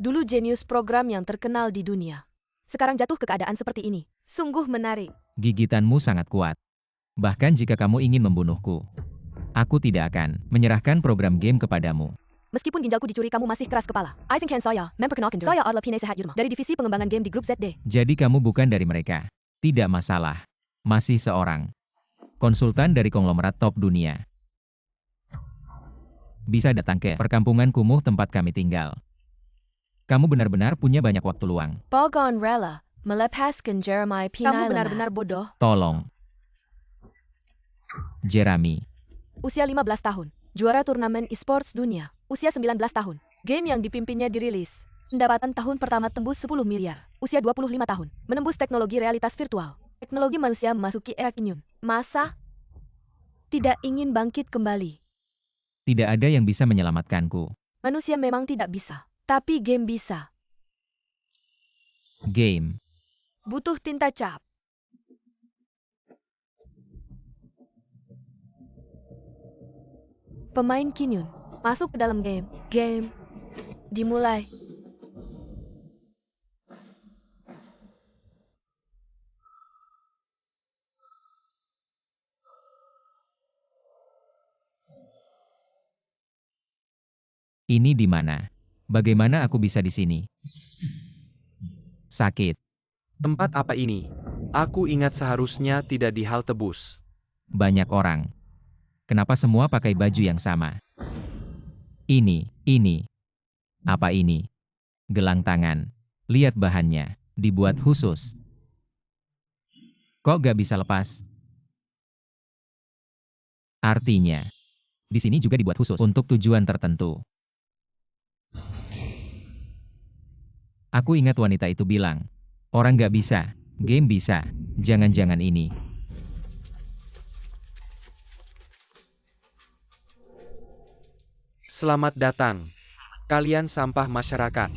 Dulu jenius program yang terkenal di dunia. Sekarang jatuh ke keadaan seperti ini. Sungguh menarik. Gigitanmu sangat kuat. Bahkan jika kamu ingin membunuhku, aku tidak akan menyerahkan program game kepadamu. Meskipun ginjalku dicuri, kamu masih keras kepala. Aizenkan saya, memperkenalkan diri. Saya adalah penasehat Yurma dari divisi pengembangan game di grup ZD. Jadi kamu bukan dari mereka. Tidak masalah. Masih seorang konsultan dari konglomerat top dunia. Bisa datang ke perkampungan kumuh tempat kami tinggal. Kamu benar-benar punya banyak waktu luang. Bogon rela melepaskan Jeremiah Pinailama. Kamu benar-benar bodoh. Tolong. Jeremy. Usia 15 tahun. Juara turnamen e-sports dunia. Usia 19 tahun. Game yang dipimpinnya dirilis. Pendapatan tahun pertama tembus 10 miliar. Usia 25 tahun. Menembus teknologi realitas virtual. Teknologi manusia memasuki era kinium. Masa tidak ingin bangkit kembali. Tidak ada yang bisa menyelamatkanku. Manusia memang tidak bisa. Tapi game bisa. Game. Butuh tinta cap. Pemain Kinyun masuk ke dalam game. Game dimulai. Ini di mana? Bagaimana aku bisa di sini? Sakit. Tempat apa ini? Aku ingat seharusnya tidak di halte bus. Banyak orang. Kenapa semua pakai baju yang sama? Ini. Apa ini? Gelang tangan. Lihat bahannya. Dibuat khusus. Kok gak bisa lepas? Artinya, di sini juga dibuat khusus untuk tujuan tertentu. Aku ingat wanita itu bilang, orang gak bisa, game bisa, jangan-jangan ini. Selamat datang. Kalian sampah masyarakat.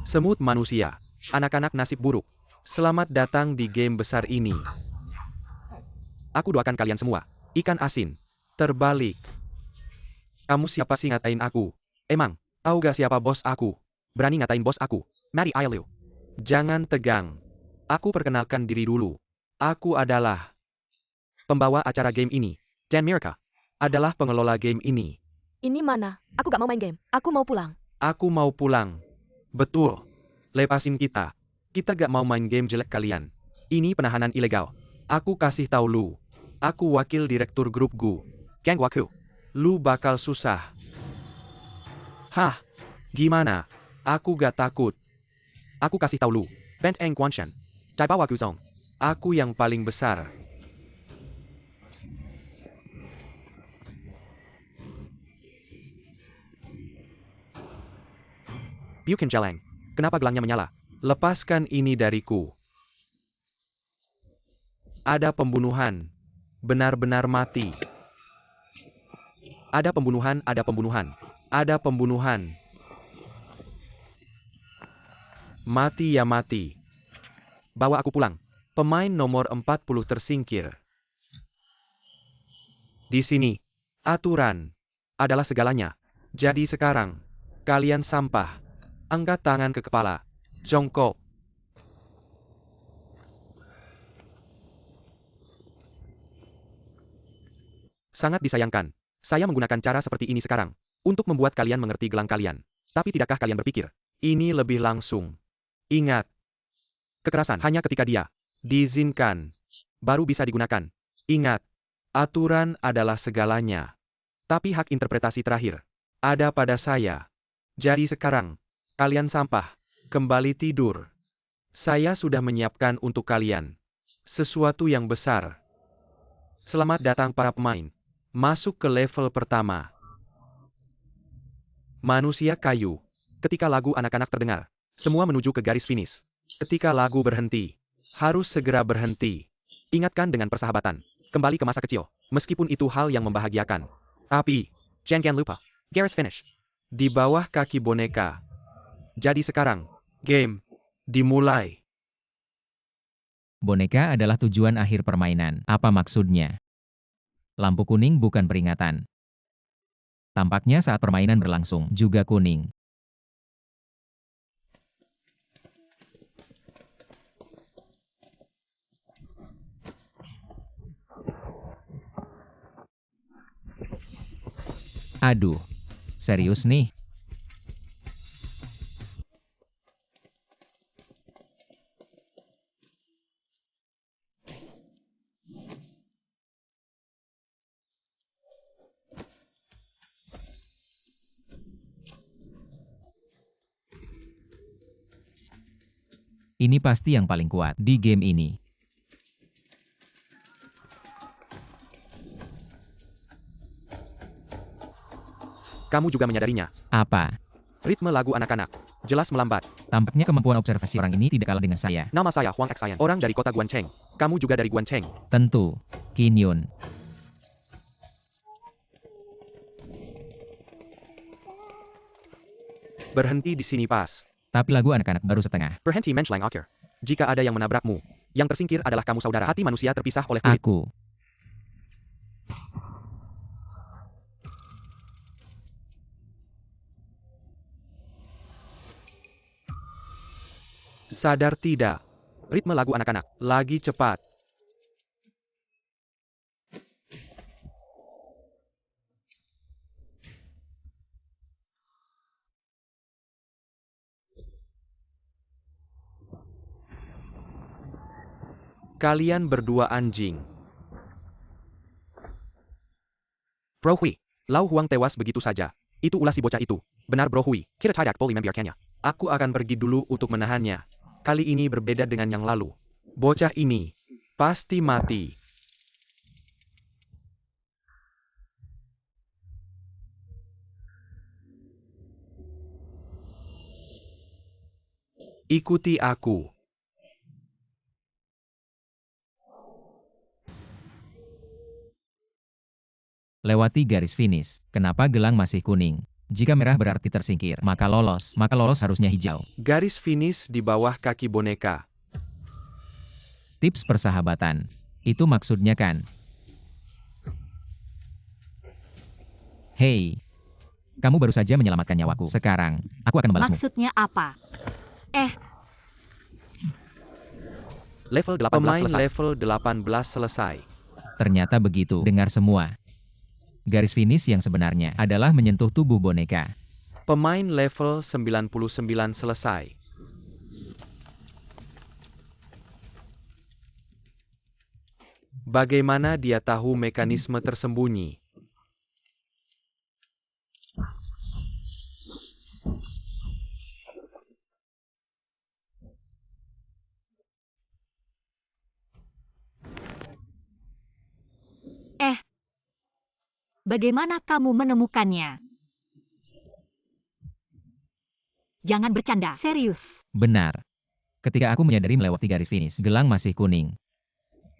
Semut manusia. Anak-anak nasib buruk. Selamat datang di game besar ini. Aku doakan kalian semua. Ikan asin. Terbalik. Kamu siapa sih ngatain aku? Emang, tahu gak siapa bos aku? Berani ngatain bos aku? Mari Ailu. Jangan tegang. Aku perkenalkan diri dulu. Aku adalah pembawa acara game ini. Jan Mirka adalah pengelola game ini. Ini mana? Aku gak mau main game. Aku mau pulang. Aku mau pulang. Betul. Lepasin kita. Kita gak mau main game jelek kalian. Ini penahanan ilegal. Aku kasih tahu lu. Aku wakil direktur grup Gu. Gang Waku. Lu bakal susah. Hah? Gimana? Aku gak takut. Aku kasih tahu lu. Bent Eng Kwanshan. Daiba Waku Zong. Aku yang paling besar. Bukan Jeleng. Kenapa gelangnya menyala? Lepaskan ini dariku. Ada pembunuhan. Benar-benar mati. Ada pembunuhan, ada pembunuhan. Ada pembunuhan. Mati ya mati. Bawa aku pulang. Pemain nomor 40 tersingkir. Di sini, aturan adalah segalanya. Jadi sekarang, kalian sampah. Angkat tangan ke kepala. Jongkok. Sangat disayangkan. Saya menggunakan cara seperti ini sekarang. Untuk membuat kalian mengerti gelang kalian. Tapi tidakkah kalian berpikir? Ini lebih langsung. Ingat. Kekerasan hanya ketika dia diizinkan. Baru bisa digunakan. Ingat. Aturan adalah segalanya. Tapi hak interpretasi terakhir ada pada saya. Jadi sekarang, kalian sampah. Kembali tidur. Saya sudah menyiapkan untuk kalian sesuatu yang besar. Selamat datang para pemain. Masuk ke level pertama. Manusia kayu. Ketika lagu anak-anak terdengar, semua menuju ke garis finish. Ketika lagu berhenti, harus segera berhenti. Ingatkan dengan persahabatan. Kembali ke masa kecil. Meskipun itu hal yang membahagiakan. Tapi, jangan lupa. Garis finish. Di bawah kaki boneka. Jadi sekarang, game dimulai. Boneka adalah tujuan akhir permainan. Apa maksudnya? Lampu kuning bukan peringatan. Tampaknya saat permainan berlangsung juga kuning. Aduh, serius nih? Ini pasti yang paling kuat di game ini. Kamu juga menyadarinya. Apa? Ritme lagu anak-anak jelas melambat. Tampaknya kemampuan observasi orang ini tidak kalah dengan saya. Nama saya Huang Xian, orang dari kota Guancheng. Kamu juga dari Guancheng. Tentu, Qin Yun. Berhenti di sini pas. Tapi lagu anak-anak baru setengah. Berhenti menschlang akhir. Jika ada yang menabrakmu, yang tersingkir adalah kamu saudara. Hati manusia terpisah oleh kulit. Aku. Sadar tidak? Ritme lagu anak-anak lagi cepat. Kalian berdua anjing. Bro Hui, Lau Huang tewas begitu saja. Itu ulah si bocah itu. Benar Bro Hui, kita tidak boleh membiarkannya. Aku akan pergi dulu untuk menahannya. Kali ini berbeda dengan yang lalu. Bocah ini pasti mati. Ikuti aku. Lewati garis finish. Kenapa gelang masih kuning? Jika merah berarti tersingkir, maka lolos harusnya hijau. Garis finish di bawah kaki boneka. Tips persahabatan. Itu maksudnya kan? Hei, kamu baru saja menyelamatkan nyawaku. Sekarang, aku akan membalasmu. Maksudnya apa? Level 18 Pemain selesai. level 18 selesai. Ternyata begitu. Dengar semua. Garis finish yang sebenarnya adalah menyentuh tubuh boneka. Pemain level 99 selesai. Bagaimana dia tahu mekanisme tersembunyi? Bagaimana kamu menemukannya? Jangan bercanda, serius. Benar. Ketika aku menyadari melewati garis finish, gelang masih kuning.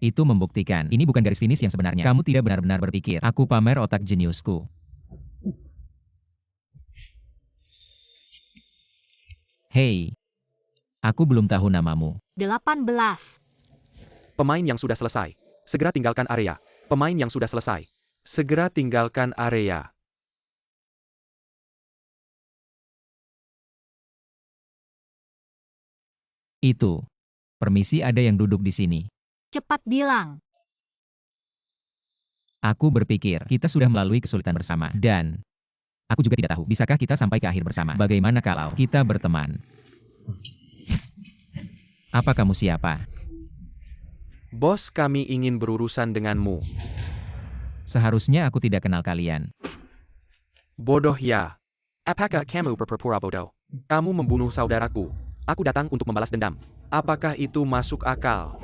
Itu membuktikan, ini bukan garis finish yang sebenarnya. Kamu tidak benar-benar berpikir, aku pamer otak jeniusku. Hei, aku belum tahu namamu. 18. Pemain yang sudah selesai. Segera tinggalkan area. Pemain yang sudah selesai. Segera tinggalkan area. Itu. Permisi, ada yang duduk di sini. Cepat bilang. Aku berpikir, kita sudah melalui kesulitan bersama. Dan, aku juga tidak tahu, bisakah kita sampai ke akhir bersama? Bagaimana kalau kita berteman? Apa kamu siapa? Bos, kami ingin berurusan denganmu. Seharusnya aku tidak kenal kalian. Bodoh ya. Apakah kamu berpura-pura bodoh? Kamu membunuh saudaraku. Aku datang untuk membalas dendam. Apakah itu masuk akal?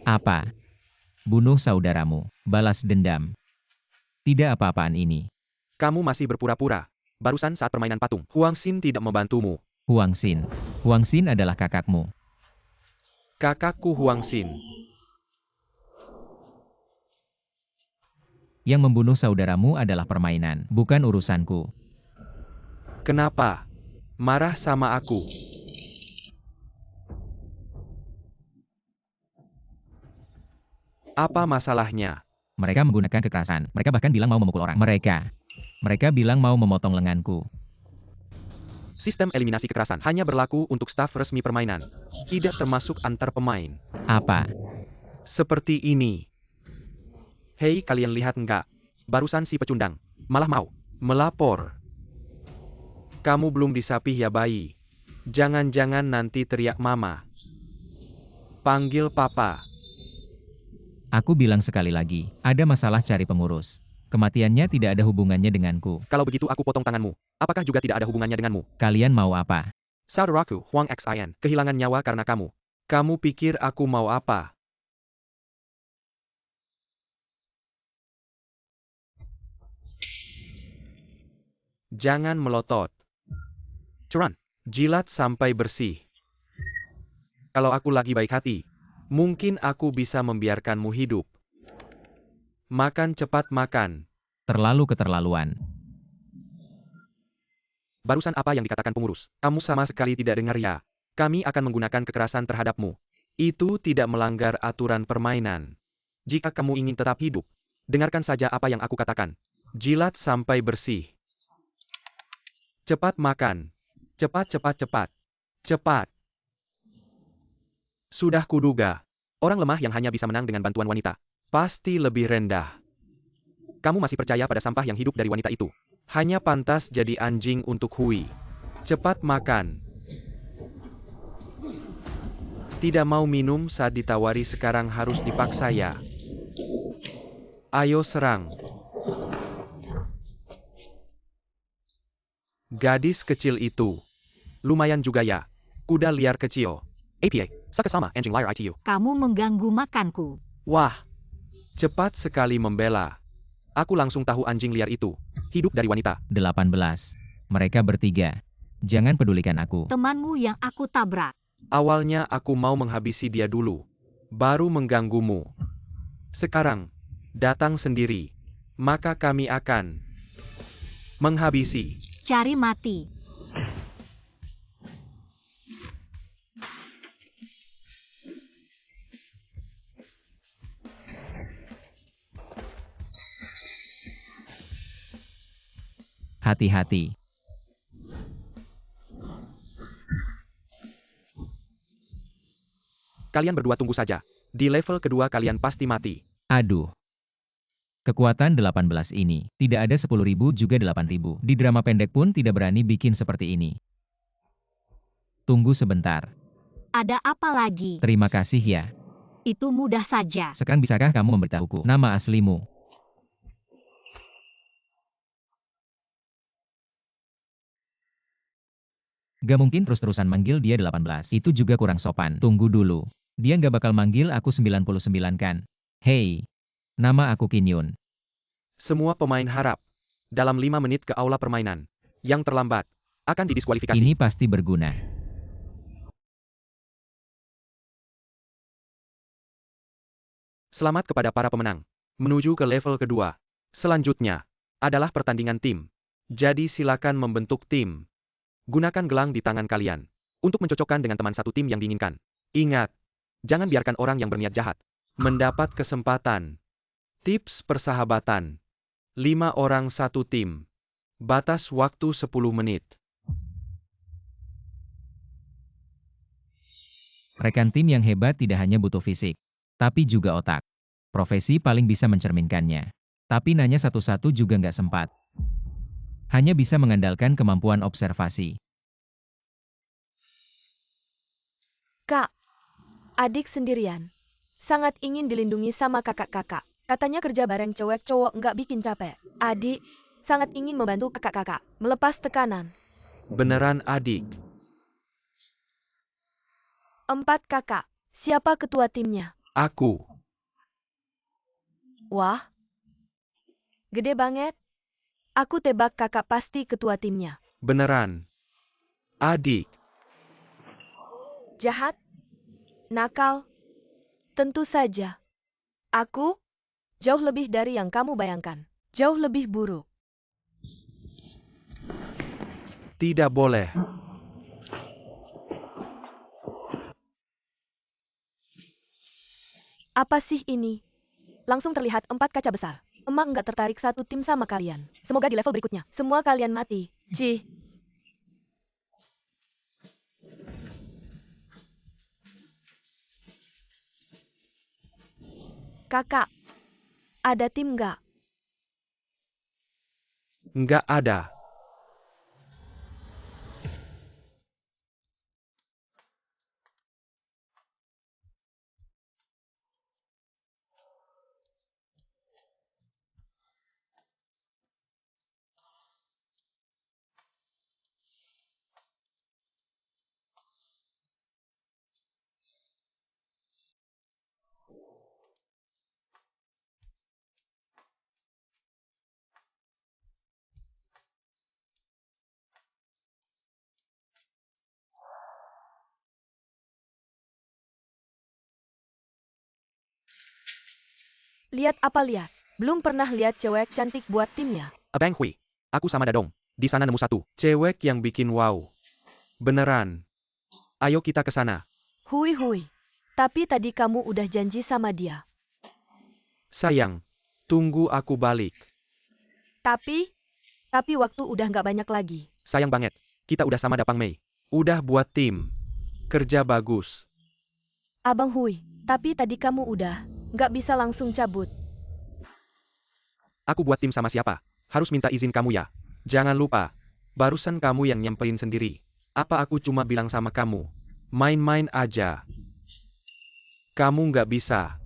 Apa? Bunuh saudaramu, balas dendam. Tidak apa-apaan ini. Kamu masih berpura-pura. Barusan saat permainan patung. Huang Xin tidak membantumu. Huang Xin. Huang Xin adalah kakakmu. Kakakku Huang Xin. Yang membunuh saudaramu adalah permainan, bukan urusanku. Kenapa? Marah sama aku. Apa masalahnya? Mereka menggunakan kekerasan. Mereka bahkan bilang mau memukul orang. Mereka bilang mau memotong lenganku. Sistem eliminasi kekerasan hanya berlaku untuk staf resmi permainan. Tidak termasuk antar pemain. Apa? Seperti ini. Hei, kalian lihat enggak? Barusan si pecundang. malah mau melapor. Kamu belum disapih ya bayi. Jangan-jangan nanti teriak mama. Panggil papa. Aku bilang sekali lagi, ada masalah cari pengurus. Kematiannya tidak ada hubungannya denganku. Kalau begitu aku potong tanganmu. Apakah juga tidak ada hubungannya denganmu? Kalian mau apa? Saudaraku, Huang Xin, kehilangan nyawa karena kamu. Kamu pikir aku mau apa? Jangan melotot. Curan, jilat sampai bersih. Kalau aku lagi baik hati, mungkin aku bisa membiarkanmu hidup. Makan cepat makan. Terlalu keterlaluan. Barusan apa yang dikatakan pengurus? Kamu sama sekali tidak dengar ya? Kami akan menggunakan kekerasan terhadapmu. Itu tidak melanggar aturan permainan. Jika kamu ingin tetap hidup, dengarkan saja apa yang aku katakan. Jilat sampai bersih. Cepat makan. Cepat, cepat, cepat. Cepat. Sudah kuduga. Orang lemah yang hanya bisa menang dengan bantuan wanita pasti lebih rendah. Kamu masih percaya pada sampah yang hidup dari wanita itu? Hanya pantas jadi anjing untuk Hui. Cepat makan. Tidak mau minum saat ditawari sekarang harus dipaksa ya. Ayo serang. Gadis kecil itu. Lumayan juga ya. Kuda liar kecil. APA, sama anjing liar ITU. Kamu mengganggu makanku. Wah. Cepat sekali membela. Aku langsung tahu anjing liar itu hidup dari wanita. 18. Mereka bertiga. Jangan pedulikan aku. Temanmu yang aku tabrak. Awalnya aku mau menghabisi dia dulu. Baru mengganggumu. Sekarang, datang sendiri. Maka kami akan menghabisi. Cari mati. Hati-hati. Kalian berdua tunggu saja. Di level kedua kalian pasti mati. Aduh. Kekuatan 18 ini, tidak ada 10.000 juga 8.000. Di drama pendek pun tidak berani bikin seperti ini. Tunggu sebentar. Ada apa lagi? Terima kasih ya. Itu mudah saja. Sekarang bisakah kamu memberitahuku nama aslimu? Gak mungkin terus-terusan manggil dia 18. Itu juga kurang sopan. Tunggu dulu. Dia gak bakal manggil aku 99 kan? Hey, nama aku Kinyun. Semua pemain harap. Dalam 5 menit ke aula permainan. Yang terlambat akan didiskualifikasi. Ini pasti berguna. Selamat kepada para pemenang. Menuju ke level kedua. Selanjutnya adalah pertandingan tim. Jadi silakan membentuk tim. Gunakan gelang di tangan kalian untuk mencocokkan dengan teman satu tim yang diinginkan. Ingat, jangan biarkan orang yang berniat jahat mendapat kesempatan. Tips persahabatan. 5 orang satu tim. Batas waktu 10 menit. Rekan tim yang hebat tidak hanya butuh fisik, tapi juga otak. Profesi paling bisa mencerminkannya. Tapi nanya satu-satu juga nggak sempat. Hanya bisa mengandalkan kemampuan observasi. Kak, adik sendirian. Sangat ingin dilindungi sama kakak-kakak. Katanya kerja bareng cewek cowok nggak bikin capek. Adik, sangat ingin membantu kakak-kakak melepas tekanan. Beneran adik. 4 kakak, siapa ketua timnya? Aku. Wah, gede banget. Aku tebak kakak pasti ketua timnya. Beneran. Adik. Jahat? Nakal? Tentu saja. Aku? Jauh lebih dari yang kamu bayangkan. Jauh lebih buruk. Tidak boleh. Apa sih ini? Langsung terlihat 4 kaca besar. Emak nggak tertarik satu tim sama kalian. Semoga di level berikutnya, semua kalian mati. Cih. Kakak, ada tim nggak? Nggak ada. Lihat apa lihat? Belum pernah lihat cewek cantik buat timnya. Abang Hui. Aku sama Dadong. Di sana nemu satu. Cewek yang bikin wow. Beneran. Ayo kita ke sana. Hui hui. Tapi tadi kamu udah janji sama dia. Sayang. Tunggu aku balik. Tapi waktu udah nggak banyak lagi. Sayang banget. Kita udah sama Dapang Mei. Udah buat tim. Kerja bagus. Abang Hui, tapi tadi kamu udah nggak bisa langsung cabut. Aku buat tim sama siapa? Harus minta izin kamu ya. Jangan lupa. Barusan kamu yang nyamperin sendiri. Apa aku cuma bilang sama kamu? Main-main aja. Kamu nggak bisa.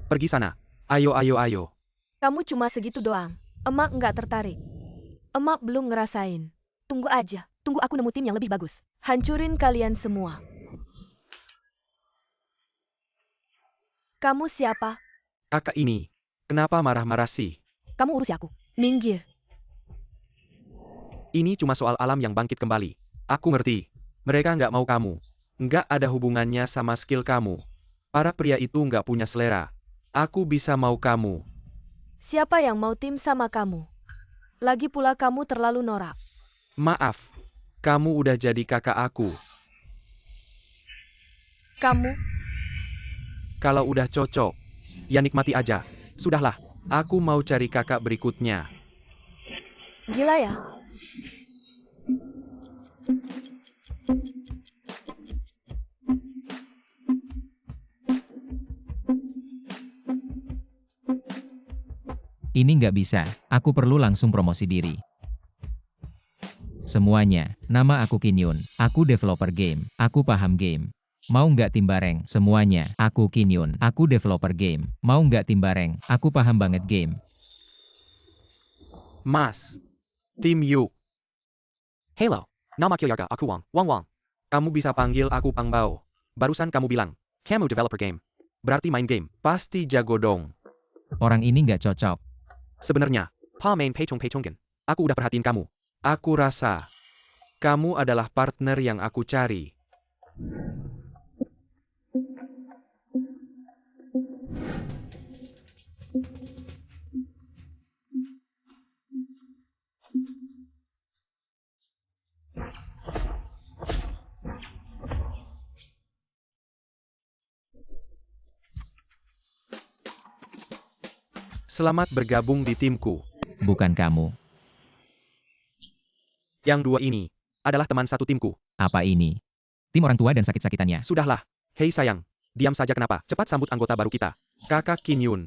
Pergi sana. Ayo ayo ayo. Kamu cuma segitu doang. Emak nggak tertarik. Emak belum ngerasain. Tunggu aja. Tunggu aku nemu tim yang lebih bagus. Hancurin kalian semua. Kamu siapa? Kakak ini. Kenapa marah-marah sih? Kamu urusi aku. Minggir. Ini cuma soal alam yang bangkit kembali. Aku ngerti. Mereka nggak mau kamu. Nggak ada hubungannya sama skill kamu. Para pria itu nggak punya selera. Aku bisa mau kamu. Siapa yang mau tim sama kamu? Lagi pula kamu terlalu norak. Maaf. Kamu udah jadi kakak aku. Kamu, Kalau udah cocok, ya nikmati aja. Sudahlah, aku mau cari kakak berikutnya. gila ya? Ini nggak bisa, aku perlu langsung promosi diri. Semuanya, nama aku Qin Yun, aku developer game, aku paham game. Mau nggak tim bareng? Semuanya, aku Qin Yun, aku developer game. Mau nggak tim bareng? Aku paham banget game. Mas. Tim Yuk. Hello, nama Kilyarga aku Wang. Wang. Kamu bisa panggil aku Pang Bao. Barusan kamu bilang, kamu developer game. Berarti main game, pasti jago dong. Orang ini nggak cocok. Sebenarnya, Pa main pecong-pecongin. Aku udah perhatiin kamu. Aku rasa, kamu adalah partner yang aku cari. Selamat bergabung di timku. Bukan kamu. Yang dua ini adalah teman satu timku. Apa ini? Tim orang tua dan sakit-sakitannya. Sudahlah. Hei sayang, diam saja kenapa? Cepat sambut anggota baru kita. Kakak Qin Yun.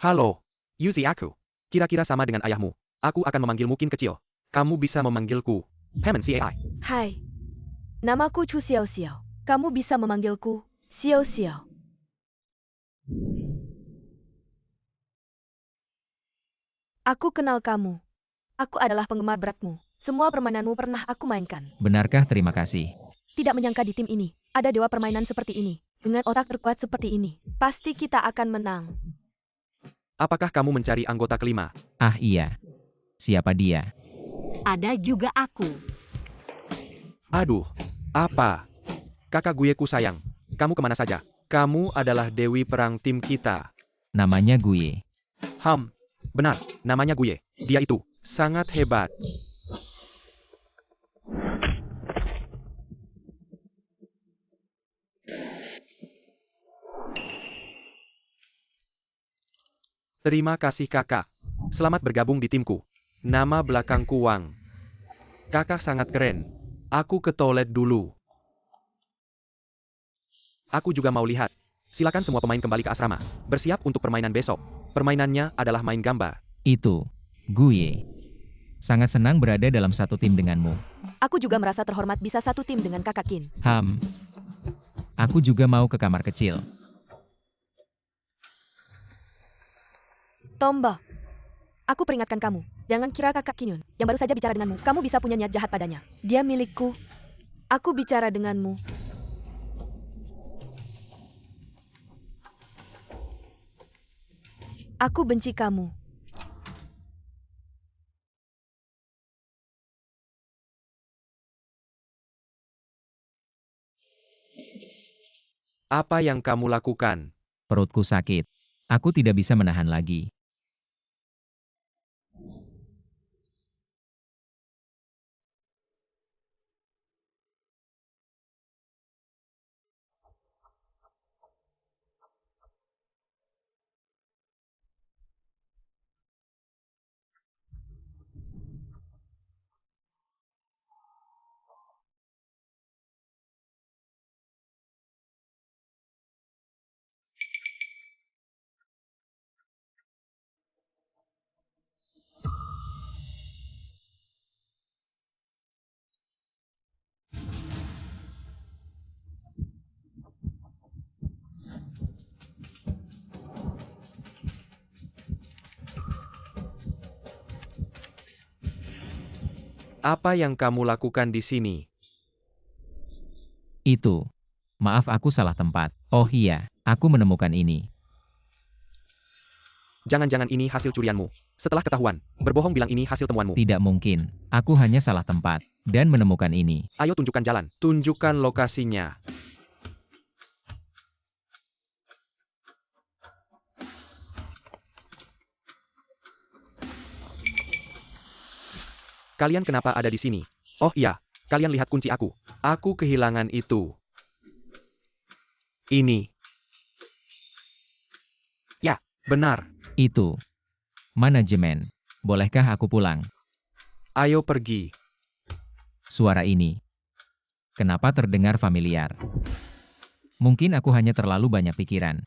Halo, Yuzi aku. Kira-kira sama dengan ayahmu. Aku akan memanggilmu Qin kecil. Kamu bisa memanggilku Hemen CAI. Hai. Namaku Chu Xiao Xiao. Kamu bisa memanggilku Xiao Xiao. Aku kenal kamu. Aku adalah penggemar beratmu. Semua permainanmu pernah aku mainkan. Benarkah? Terima kasih. Tidak menyangka di tim ini, ada dewa permainan seperti ini. Dengan otak terkuat seperti ini, pasti kita akan menang. Apakah kamu mencari anggota kelima? Ah iya. Siapa dia? Ada juga aku. Aduh, apa? Kakak gueku sayang, kamu kemana saja? Kamu adalah dewi perang tim kita. Namanya Guye. Benar, namanya Guye. Dia itu sangat hebat. Terima kasih kakak. Selamat bergabung di timku. Nama belakangku Wang. Kakak sangat keren. Aku ke toilet dulu. Aku juga mau lihat. Silakan semua pemain kembali ke asrama. Bersiap untuk permainan besok. Permainannya adalah main gambar. Itu. Guye. Sangat senang berada dalam satu tim denganmu. Aku juga merasa terhormat bisa satu tim dengan kakak Qin. Aku juga mau ke kamar kecil. Tomba, aku peringatkan kamu. Jangan kira kakak Kinyun yang baru saja bicara denganmu. Kamu bisa punya niat jahat padanya. Dia milikku. Aku bicara denganmu. Aku benci kamu. Apa yang kamu lakukan? Perutku sakit. Aku tidak bisa menahan lagi. Apa yang kamu lakukan di sini? Itu. Maaf aku salah tempat. Oh iya, aku menemukan ini. Jangan-jangan ini hasil curianmu. Setelah ketahuan, berbohong bilang ini hasil temuanmu. Tidak mungkin. Aku hanya salah tempat. Dan menemukan ini. Ayo tunjukkan jalan. Tunjukkan lokasinya. Kalian kenapa ada di sini? Oh iya, kalian lihat kunci aku. Aku kehilangan itu. Ini. Ya, Benar. Itu. Manajemen. Bolehkah aku pulang? Ayo pergi. Suara ini. Kenapa terdengar familiar? Mungkin aku hanya terlalu banyak pikiran.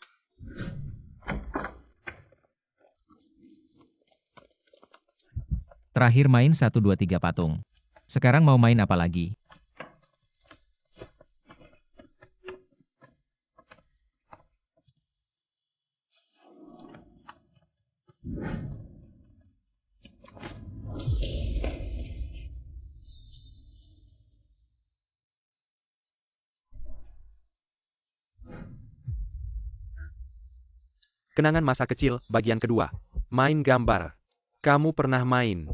Terakhir main 1, 2, 3 patung. Sekarang mau main apa lagi? kenangan masa kecil, bagian kedua. Main gambar. Kamu pernah main.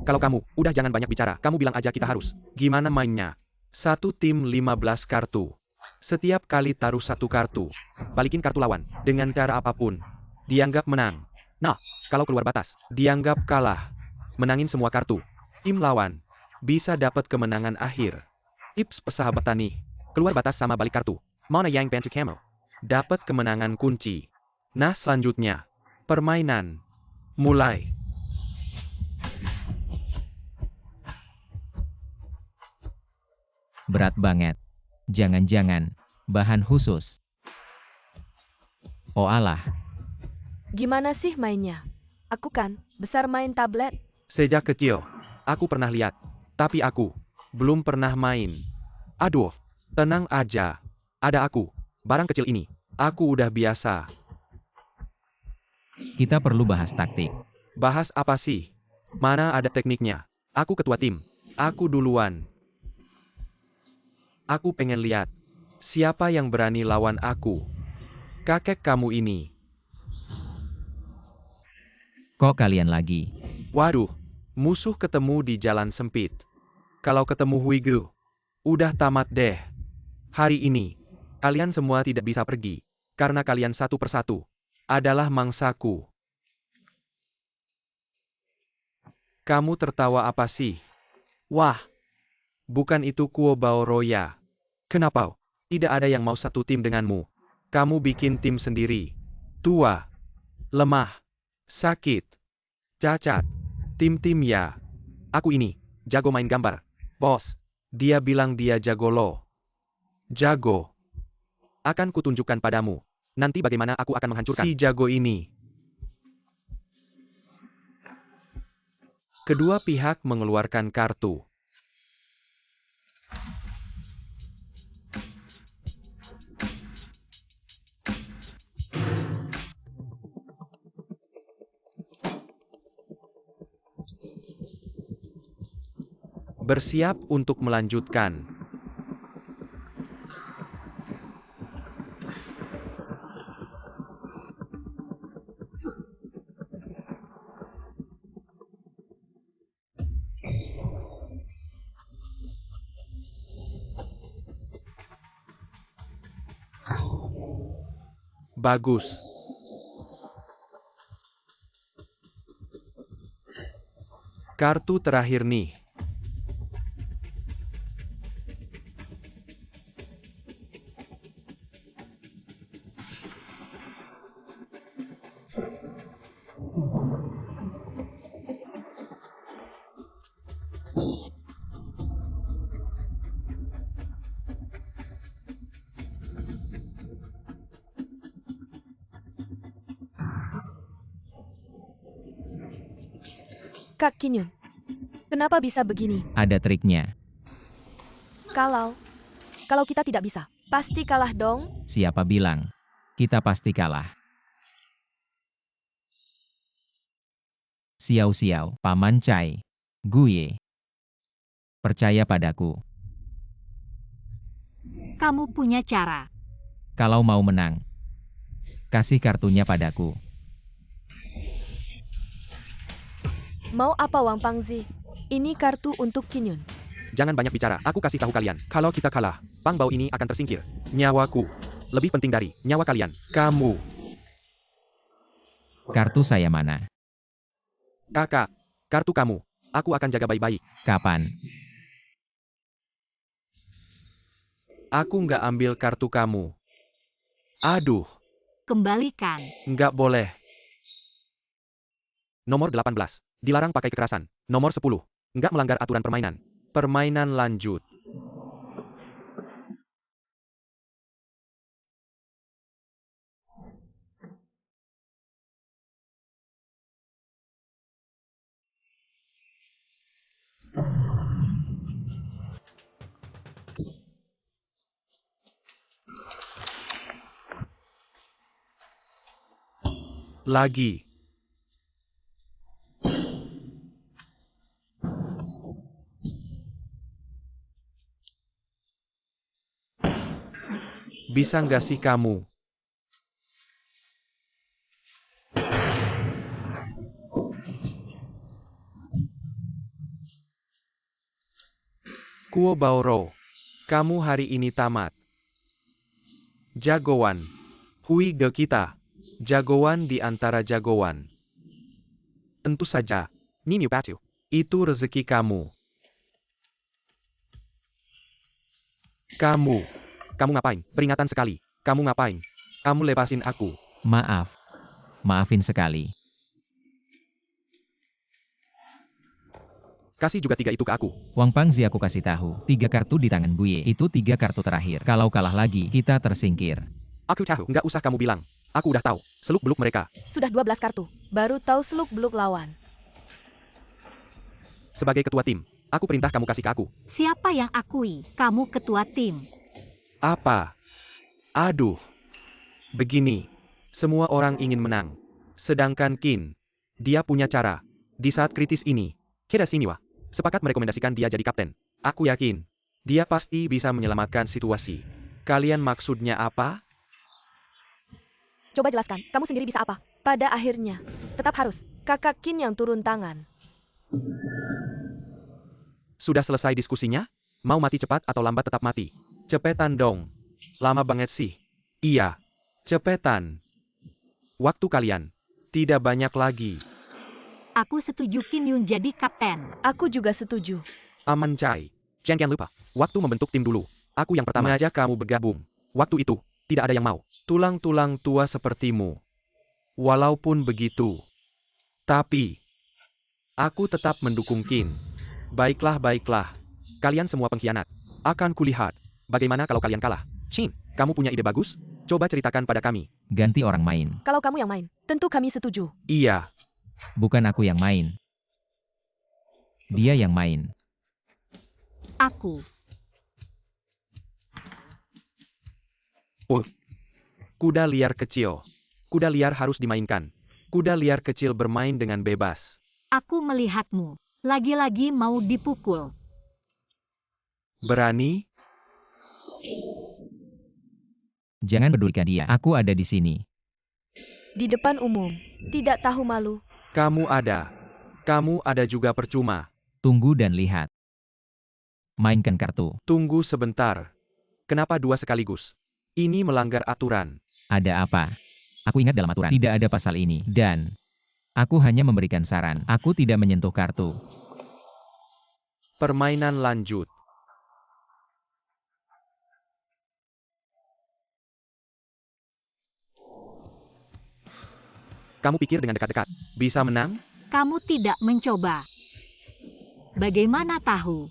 Kalau kamu, udah jangan banyak bicara, kamu bilang aja kita harus. Gimana mainnya? Satu tim 15 kartu. Setiap kali taruh satu kartu. Balikin kartu lawan. Dengan cara apapun. Dianggap menang. Nah, kalau keluar batas, Dianggap kalah. menangin semua kartu. Tim lawan. Bisa dapat kemenangan akhir. Tips persahabatan nih. Keluar batas sama balik kartu. Mana yang bantu kamu? Dapat kemenangan kunci. Nah selanjutnya. Permainan. Mulai. Berat banget. Jangan-jangan. Bahan khusus. Oh alah. Gimana sih mainnya? Aku kan besar main tablet. Sejak kecil. Aku pernah lihat. Tapi aku. Belum pernah main. Aduh, Tenang aja. ada aku. Barang kecil ini. Aku udah biasa. Kita perlu bahas taktik. Bahas apa sih? Mana ada tekniknya? Aku ketua tim. Aku duluan. Aku pengen lihat. Siapa yang berani lawan aku? Kakek kamu ini. Kok kalian lagi? Waduh. Musuh ketemu di jalan sempit. Kalau ketemu Huigu. Udah tamat deh. Hari ini. Kalian semua tidak bisa pergi. Karena kalian satu persatu. Adalah mangsaku. Kamu tertawa apa sih? Wah. Bukan itu Kuo Bao Roya. Kenapa? Tidak ada yang mau satu tim denganmu. Kamu bikin tim sendiri. Tua. Lemah. Sakit. Cacat. Tim-tim ya. Aku ini. Jago main gambar. Bos. Dia bilang dia jago loh. Jago. Akan kutunjukkan padamu. Nanti bagaimana aku akan menghancurkan. Si jago ini. Kedua pihak mengeluarkan kartu. Bersiap untuk melanjutkan. Bagus. Kartu terakhir nih. Kak Kinyun, kenapa bisa begini? Ada triknya. Kalau kita tidak bisa, pasti kalah dong. Siapa bilang? Kita pasti kalah. Xiao-xiao, Paman Cai. Guye. Percaya padaku. Kamu punya cara. Kalau mau menang, kasih kartunya padaku. Mau apa Wang Pangzi? Ini kartu untuk Kinyun. Jangan banyak bicara, aku kasih tahu kalian. Kalau kita kalah, Pang Bao ini akan tersingkir. Nyawaku lebih penting dari nyawa kalian. Kamu. Kartu saya mana? Kakak, kartu kamu. Aku akan jaga baik-baik. Kapan? Aku nggak ambil kartu kamu. Aduh, Kembalikan. nggak boleh. Nomor 18. Dilarang pakai kekerasan. Nomor 10. Nggak melanggar aturan permainan. Permainan lanjut. Lagi. Bisa nggak sih kamu? Kuo Baoro, kamu hari ini tamat. Jagoan. Hui Ge kita. Jagoan di antara jagoan. Tentu saja. Ninyu Batu. Itu rezeki kamu. Kamu ngapain? Peringatan sekali. Kamu ngapain? Kamu lepasin aku. Maaf. Maafin sekali. Kasih juga 3 itu ke aku. Wang Pangzi aku kasih tahu. 3 kartu di tangan Guye. Itu 3 kartu terakhir. Kalau kalah lagi, kita tersingkir. Aku tahu. Nggak usah kamu bilang. Aku udah tahu. Seluk-beluk mereka. Sudah 12 kartu, baru tahu seluk-beluk lawan. Sebagai ketua tim, aku perintah kamu kasih ke aku. Siapa yang akui kamu ketua tim? Apa? Aduh. Begini. Semua orang ingin menang. Sedangkan Qin, dia punya cara. Di saat kritis ini, Keda Siniwa sepakat merekomendasikan dia jadi kapten. Aku yakin, dia pasti bisa menyelamatkan situasi. Kalian maksudnya apa? Coba jelaskan, kamu sendiri bisa apa? Pada akhirnya, tetap harus kakak Qin yang turun tangan. Sudah selesai diskusinya? Mau mati cepat atau lambat tetap mati? Cepetan dong. Lama banget sih. Iya. Cepetan. Waktu kalian tidak banyak lagi. Aku setuju Kim Yun jadi kapten. Aku juga setuju. Aman Cai. Jangan lupa, waktu membentuk tim dulu. Aku yang pertama aja kamu bergabung. Waktu itu, tidak ada yang mau. Tulang-tulang tua sepertimu. Walaupun begitu. Tapi, aku tetap mendukung Qin. Baiklah, baiklah. Kalian semua pengkhianat. Akan kulihat. Bagaimana kalau kalian kalah? Qin, kamu punya ide bagus? Coba ceritakan pada kami. Ganti orang main. Kalau kamu yang main, tentu kami setuju. Iya. Bukan aku yang main. Dia yang main. Aku. Kuda liar kecil. Kuda liar harus dimainkan. Kuda liar kecil bermain dengan bebas. Aku melihatmu. Lagi-lagi mau dipukul. Berani? Jangan pedulikan dia. Aku ada di sini. Di depan umum. Tidak tahu malu. Kamu ada. Kamu ada juga percuma. Tunggu dan lihat. Mainkan kartu. Tunggu sebentar. Kenapa dua sekaligus? Ini melanggar aturan. Ada apa? Aku ingat dalam aturan tidak ada pasal ini. Dan aku hanya memberikan saran. Aku tidak menyentuh kartu. Permainan lanjut. Kamu pikir dengan dekat-dekat bisa menang? Kamu tidak mencoba. Bagaimana tahu?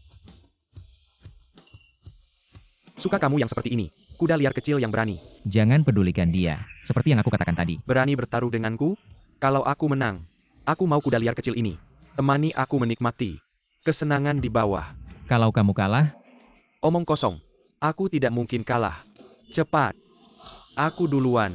Suka kamu yang seperti ini. Kuda liar kecil yang berani. Jangan pedulikan dia. Seperti yang aku katakan tadi. Berani bertaruh denganku? Kalau aku menang, aku mau kuda liar kecil ini. Temani aku menikmati kesenangan di bawah. Kalau kamu kalah, Omong kosong. Aku tidak mungkin kalah. Cepat. Aku duluan.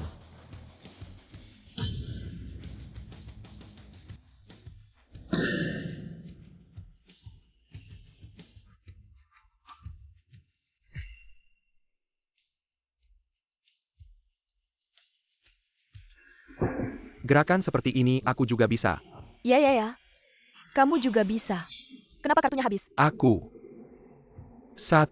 Gerakan seperti ini aku juga bisa. Ya, ya, ya. Kamu juga bisa. Kenapa kartunya habis? Aku. 1.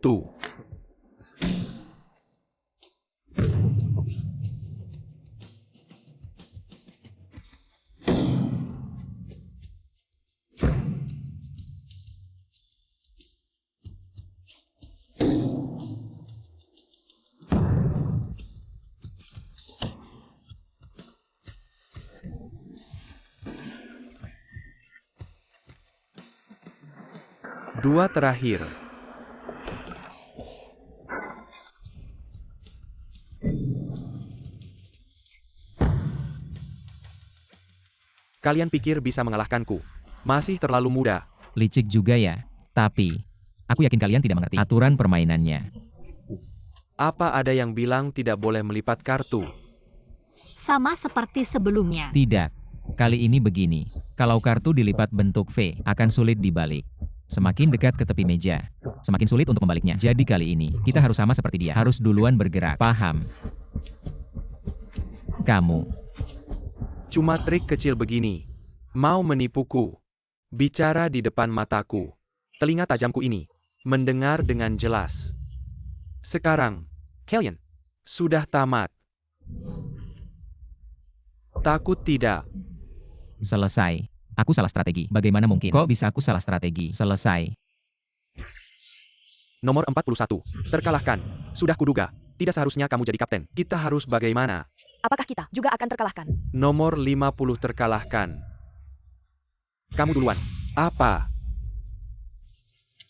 Dua terakhir. Kalian pikir bisa mengalahkanku? Masih terlalu muda. licik juga ya. Tapi, aku yakin kalian tidak mengerti aturan permainannya. Apa ada yang bilang tidak boleh melipat kartu? Sama seperti sebelumnya. Tidak. Kali ini begini. Kalau kartu dilipat bentuk V, akan sulit dibalik. Semakin dekat ke tepi meja, semakin sulit untuk membaliknya. Jadi kali ini, kita harus sama seperti dia. Harus duluan bergerak. Paham? Kamu. Cuma trik kecil begini. Mau menipuku. Bicara di depan mataku. Telinga tajamku ini. Mendengar dengan jelas. Sekarang, kalian sudah tamat. Takut tidak? Selesai. Aku salah strategi. Bagaimana mungkin? Kok bisa aku salah strategi? Selesai. Nomor 41. Terkalahkan. Sudah kuduga. Tidak seharusnya kamu jadi kapten. Kita harus bagaimana? Apakah kita juga akan terkalahkan? Nomor 50 terkalahkan. Kamu duluan. Apa?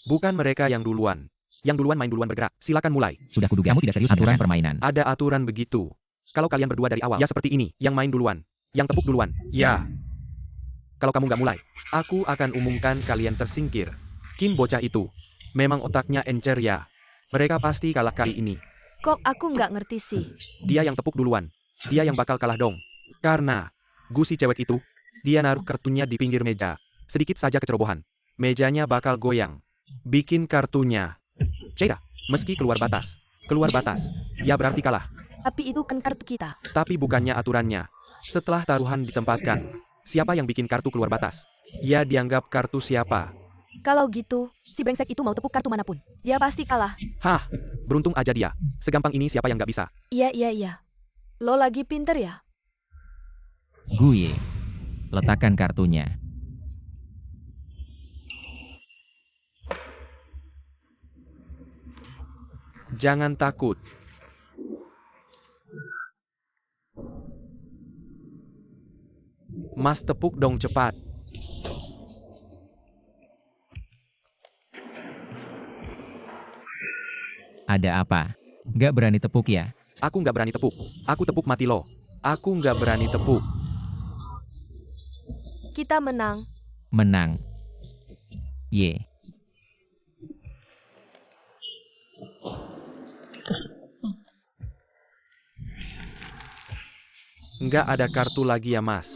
Bukan mereka yang duluan. Yang duluan main duluan bergerak. Silakan mulai. Sudah kuduga kamu tidak serius aturan permainan. Ada aturan begitu. Kalau kalian berdua dari awal, ya seperti ini. Yang main duluan. Yang tepuk duluan. Ya. Kalau kamu nggak mulai, aku akan umumkan kalian tersingkir. Kim bocah itu. Memang otaknya encer ya. Mereka pasti kalah kali ini. Kok aku nggak ngerti sih? Dia yang tepuk duluan. Dia yang bakal kalah dong. Karena, gusi cewek itu, dia naruh kartunya di pinggir meja. Sedikit saja kecerobohan. Mejanya bakal goyang. Bikin kartunya. Cera, meski keluar batas. Keluar batas. Ya berarti kalah. Tapi itu kan kartu kita. Tapi bukannya aturannya. Setelah taruhan ditempatkan, siapa yang bikin kartu keluar batas? Ya dianggap kartu siapa. Kalau gitu, si brengsek itu mau tepuk kartu manapun. Dia pasti kalah. Hah, beruntung aja dia. Segampang ini siapa yang nggak bisa? Iya, iya, iya. Lo lagi pinter ya? Gue. Letakkan kartunya. Jangan takut. Mas tepuk dong cepat. Ada apa? Gak berani tepuk ya? Aku nggak berani tepuk. Aku tepuk mati lo. Aku nggak berani tepuk. Kita menang. Menang. Ye. Nggak ada kartu lagi ya, Mas.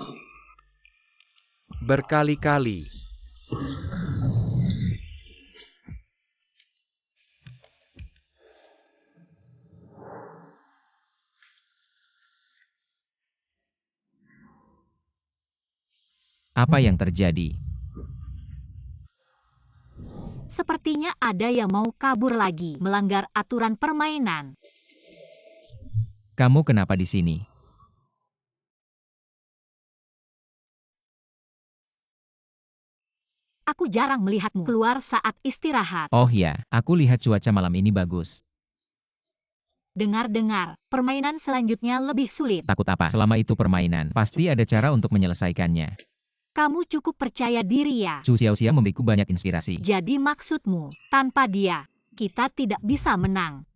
Berkali-kali. Apa yang terjadi? Sepertinya ada yang mau kabur lagi, melanggar aturan permainan. Kamu kenapa di sini? Aku jarang melihatmu keluar saat istirahat. Oh ya, aku lihat cuaca malam ini bagus. Dengar-dengar, permainan selanjutnya lebih sulit. Takut apa? Selama itu permainan, pasti ada cara untuk menyelesaikannya. Kamu cukup percaya diri ya. Cu Xiaoxia memberiku banyak inspirasi. Jadi maksudmu, tanpa dia, kita tidak bisa menang.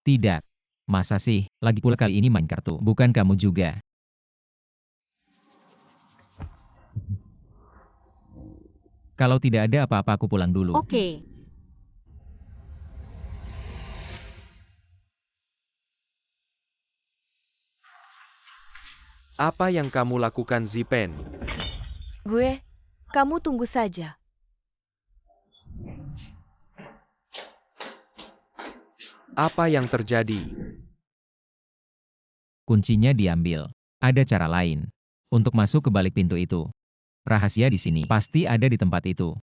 Tidak. Masa sih? Lagi pula kali ini main kartu, bukan kamu juga. Kalau tidak ada apa-apa aku pulang dulu. Oke. Apa yang kamu lakukan, Zipen? Kamu tunggu saja. Apa yang terjadi? Kuncinya diambil. Ada cara lain. Untuk masuk ke balik pintu itu. Rahasia di sini. Pasti ada di tempat itu.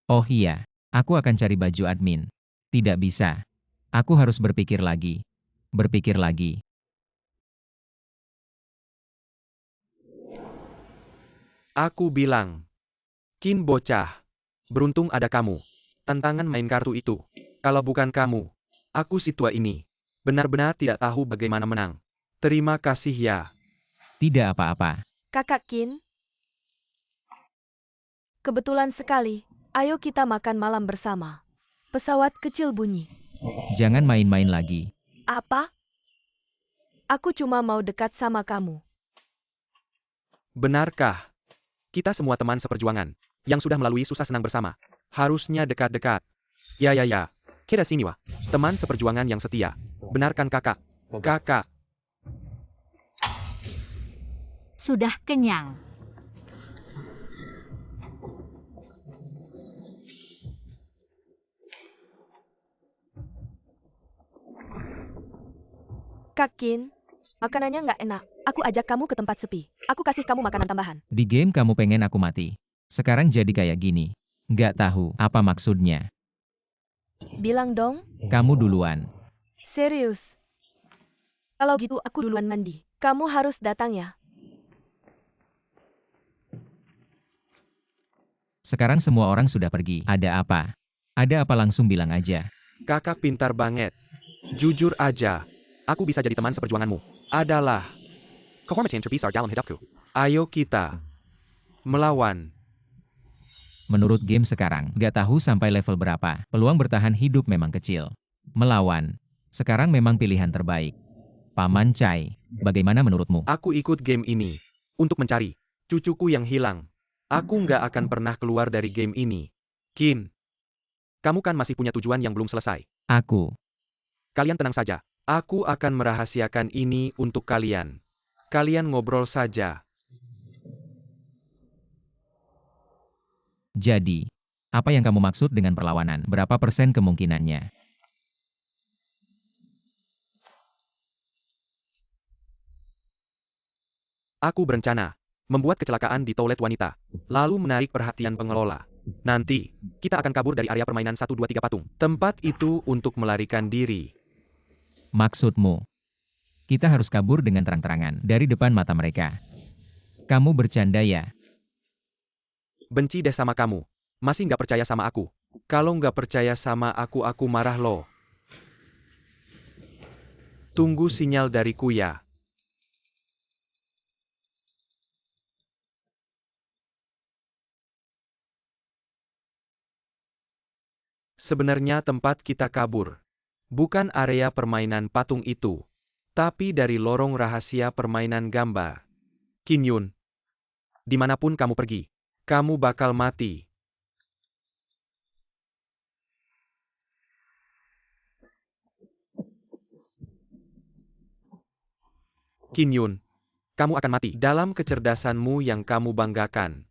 Oh iya, aku akan cari baju admin. Tidak bisa. Aku harus berpikir lagi. Berpikir lagi. Aku bilang. Kin bocah. Beruntung ada kamu. Tantangan main kartu itu. Kalau bukan kamu, aku si tua ini. Benar-benar tidak tahu bagaimana menang. Terima kasih ya. Tidak apa-apa. Kakak Kin. Kebetulan sekali. Ayo kita makan malam bersama. Pesawat kecil bunyi. Jangan main-main lagi. Apa? Aku cuma mau dekat sama kamu. Benarkah? Kita semua teman seperjuangan. Yang sudah melalui susah senang bersama. Harusnya dekat-dekat. Ya. Kita sini wah. Teman seperjuangan yang setia. Benarkan kakak? Kakak. Sudah kenyang. Kak Kin, makanannya nggak enak. Aku ajak kamu ke tempat sepi. Aku kasih kamu makanan tambahan. Di game kamu pengen aku mati. Sekarang jadi kayak gini. Nggak tahu apa maksudnya. Bilang dong. Kamu duluan. Serius. Kalau gitu aku duluan mandi. Kamu harus datang ya. Sekarang semua orang sudah pergi. Ada apa? Ada apa langsung bilang aja. Kakak pintar banget. Jujur aja. Aku bisa jadi teman seperjuanganmu. Adalah. Kehormatan terbesar dalam hidupku. Ayo kita. Melawan. Menurut game sekarang, nggak tahu sampai level berapa. Peluang bertahan hidup memang kecil. Melawan. Sekarang memang pilihan terbaik. Paman Chai, bagaimana menurutmu? Aku ikut game ini. Untuk mencari. Cucuku yang hilang. Aku nggak akan pernah keluar dari game ini. Kin. Kamu kan masih punya tujuan yang belum selesai. Aku. Kalian tenang saja. Aku akan merahasiakan ini untuk kalian. Kalian ngobrol saja. Jadi, apa yang kamu maksud dengan perlawanan? Berapa persen kemungkinannya? Aku berencana membuat kecelakaan di toilet wanita, lalu menarik perhatian pengelola. Nanti, kita akan kabur dari area permainan 1, 2, 3 patung. Tempat itu untuk melarikan diri. Maksudmu? Kita harus kabur dengan terang-terangan dari depan mata mereka. Kamu bercanda ya? Benci deh sama kamu. Masih nggak percaya sama aku. Kalau nggak percaya sama aku marah loh. Tunggu sinyal dariku ya. Sebenarnya tempat kita kabur. Bukan area permainan patung itu. Tapi dari lorong rahasia permainan gambar. Qin Yun. Dimanapun kamu pergi. Kamu bakal mati. Qin Yun, kamu akan mati. Dalam kecerdasanmu yang kamu banggakan.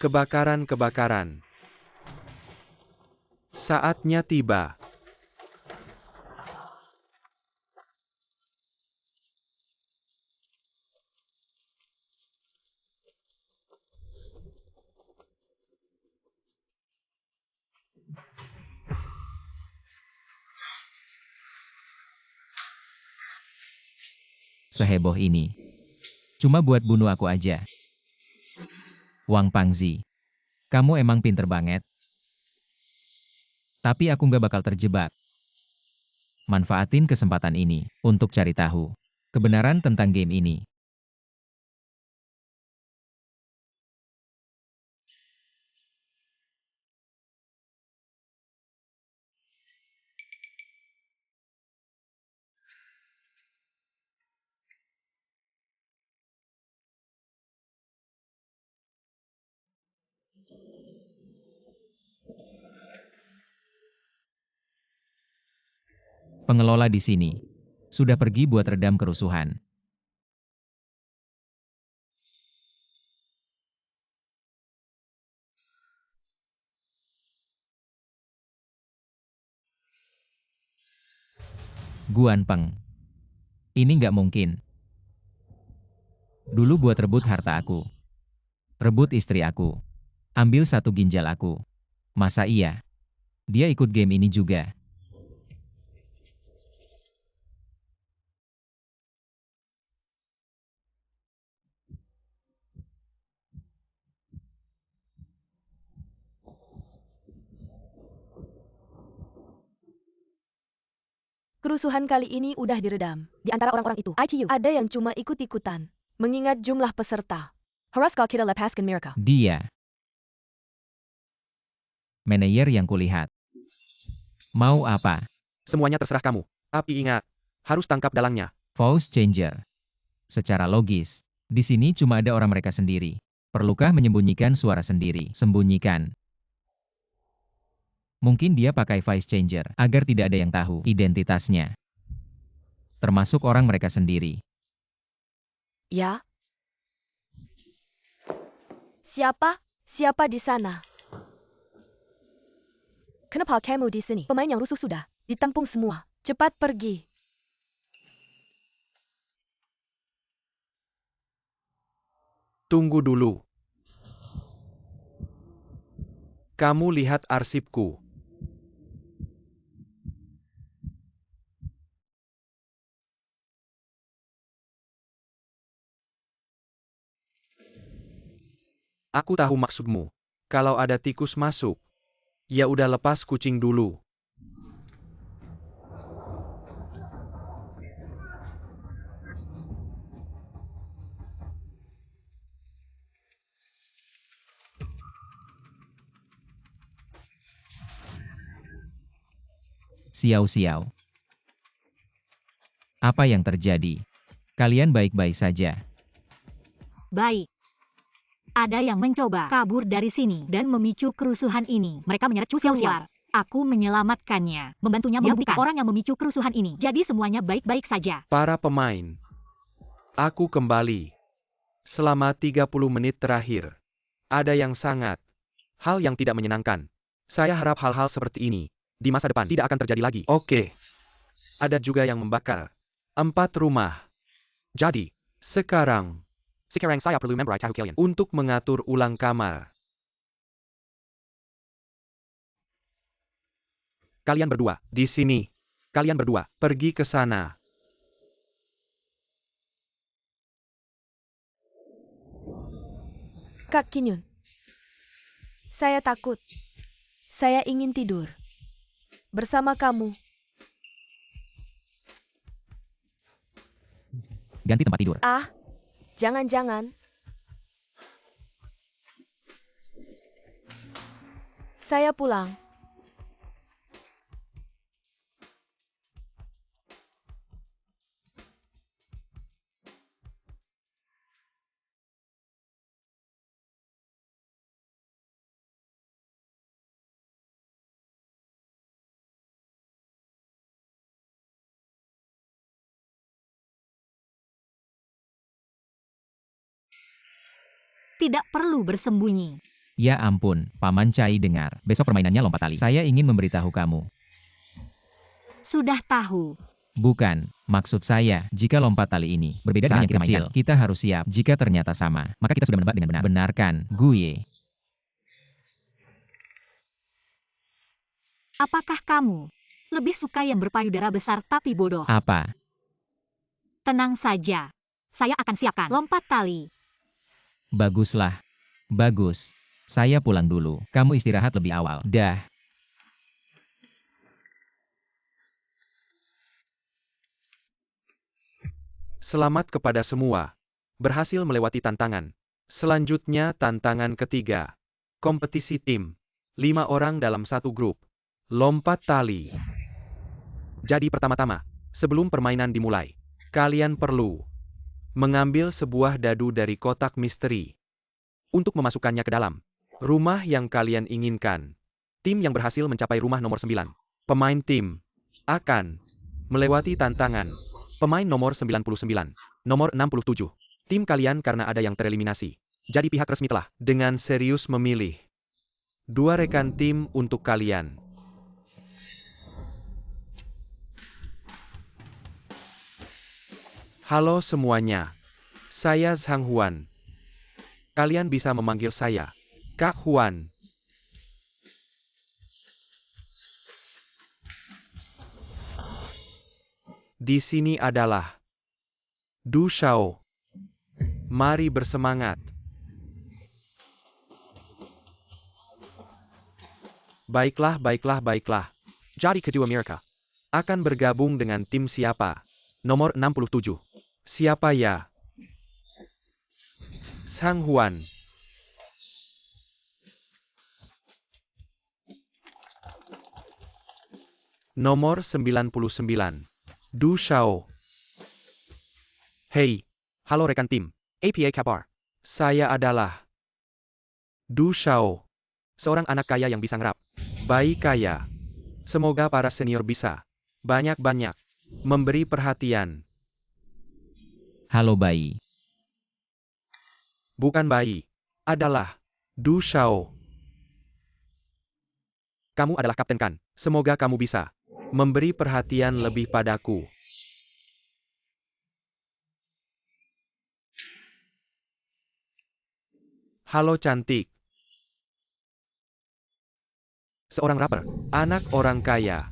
Kebakaran-kebakaran. Saatnya tiba. Seheboh ini. Cuma buat bunuh aku aja. Wang Pangzi. Kamu emang pinter banget. Tapi aku nggak bakal terjebak. Manfaatin kesempatan ini untuk cari tahu kebenaran tentang game ini. Pengelola di sini sudah pergi buat redam kerusuhan. Guan Peng. Ini nggak mungkin. Dulu buat rebut harta aku. Rebut istri aku. Ambil satu ginjal aku. Masa iya? Dia ikut game ini juga. Kerusuhan kali ini udah diredam. Di antara orang-orang itu, ITU, ada yang cuma ikut-ikutan. Mengingat jumlah peserta. Haraskah kita lepaskan mereka? Dia. Manajer yang kulihat. Mau apa? Semuanya terserah kamu. Tapi ingat, harus tangkap dalangnya. Voice changer. Secara logis, di sini cuma ada orang mereka sendiri. Perlukah menyembunyikan suara sendiri? Sembunyikan. Mungkin dia pakai voice changer agar tidak ada yang tahu identitasnya. Termasuk orang mereka sendiri. Ya? Siapa? Siapa di sana? Kenapa kamu di sini? Pemain yang rusuh sudah ditampung semua. Cepat pergi. Tunggu dulu. Kamu lihat arsipku. Aku tahu maksudmu. Kalau ada tikus masuk, ya udah lepas kucing dulu. Xiao-xiao. Apa yang terjadi? Kalian baik-baik saja. Baik. Ada yang mencoba kabur dari sini dan memicu kerusuhan ini. Mereka menyeret Chu keluar. Aku menyelamatkannya, membantunya membuktikan orang yang memicu kerusuhan ini. Jadi semuanya baik-baik saja. Para pemain. Aku kembali. Selama 30 menit terakhir. Ada yang sangat. Hal yang tidak menyenangkan. Saya harap hal-hal seperti ini di masa depan tidak akan terjadi lagi. Oke. Ada juga yang membakar 4 rumah. Jadi, sekarang saya perlu member tahu kalian untuk mengatur ulang kamar. Kalian berdua, di sini. Kalian berdua, pergi ke sana. Kak Kinyun. Saya takut. Saya ingin tidur. Bersama kamu. Ganti tempat tidur. Ah, jangan-jangan. Saya pulang. Tidak perlu bersembunyi. Ya ampun, Paman Cai dengar. Besok permainannya lompat tali. Saya ingin memberitahu kamu. Sudah tahu. Bukan, maksud saya, jika lompat tali ini berbeda dengan yang kita mainkan, kita harus siap. Jika ternyata sama, maka kita sudah menebak dengan benar. Benarkan, Guye. Apakah kamu lebih suka yang berpayudara besar tapi bodoh? Apa? Tenang saja. Saya akan siapkan lompat tali. Baguslah. Bagus. Saya pulang dulu. Kamu istirahat lebih awal. Dah. Selamat kepada semua. Berhasil melewati tantangan. Selanjutnya tantangan ketiga. Kompetisi tim. 5 orang dalam satu grup. Lompat tali. Jadi pertama-tama, sebelum permainan dimulai, kalian perlu mengambil sebuah dadu dari kotak misteri. Untuk memasukkannya ke dalam rumah yang kalian inginkan. Tim yang berhasil mencapai rumah nomor 9. Pemain tim akan melewati tantangan. Pemain nomor 99, nomor 67. Tim kalian karena ada yang tereliminasi. Jadi pihak resmi telah dengan serius memilih 2 rekan tim untuk kalian. Halo semuanya. Saya Zhang Huan. Kalian bisa memanggil saya Kak Huan. Di sini adalah Du Shao. Mari bersemangat. Baiklah. Jadi kedua mereka akan bergabung dengan tim siapa? Nomor 67. Siapa ya? Zhang Huan. Nomor 99. Du Shao. Hey, halo rekan tim, APA kabar. Saya adalah Du Shao, seorang anak kaya yang bisa ngerap. Bayi kaya. Semoga para senior bisa banyak-banyak memberi perhatian. Halo bayi. Bukan bayi, adalah Du Shao. Kamu adalah kapten kan? Semoga kamu bisa memberi perhatian lebih padaku. Halo cantik. Seorang rapper, anak orang kaya.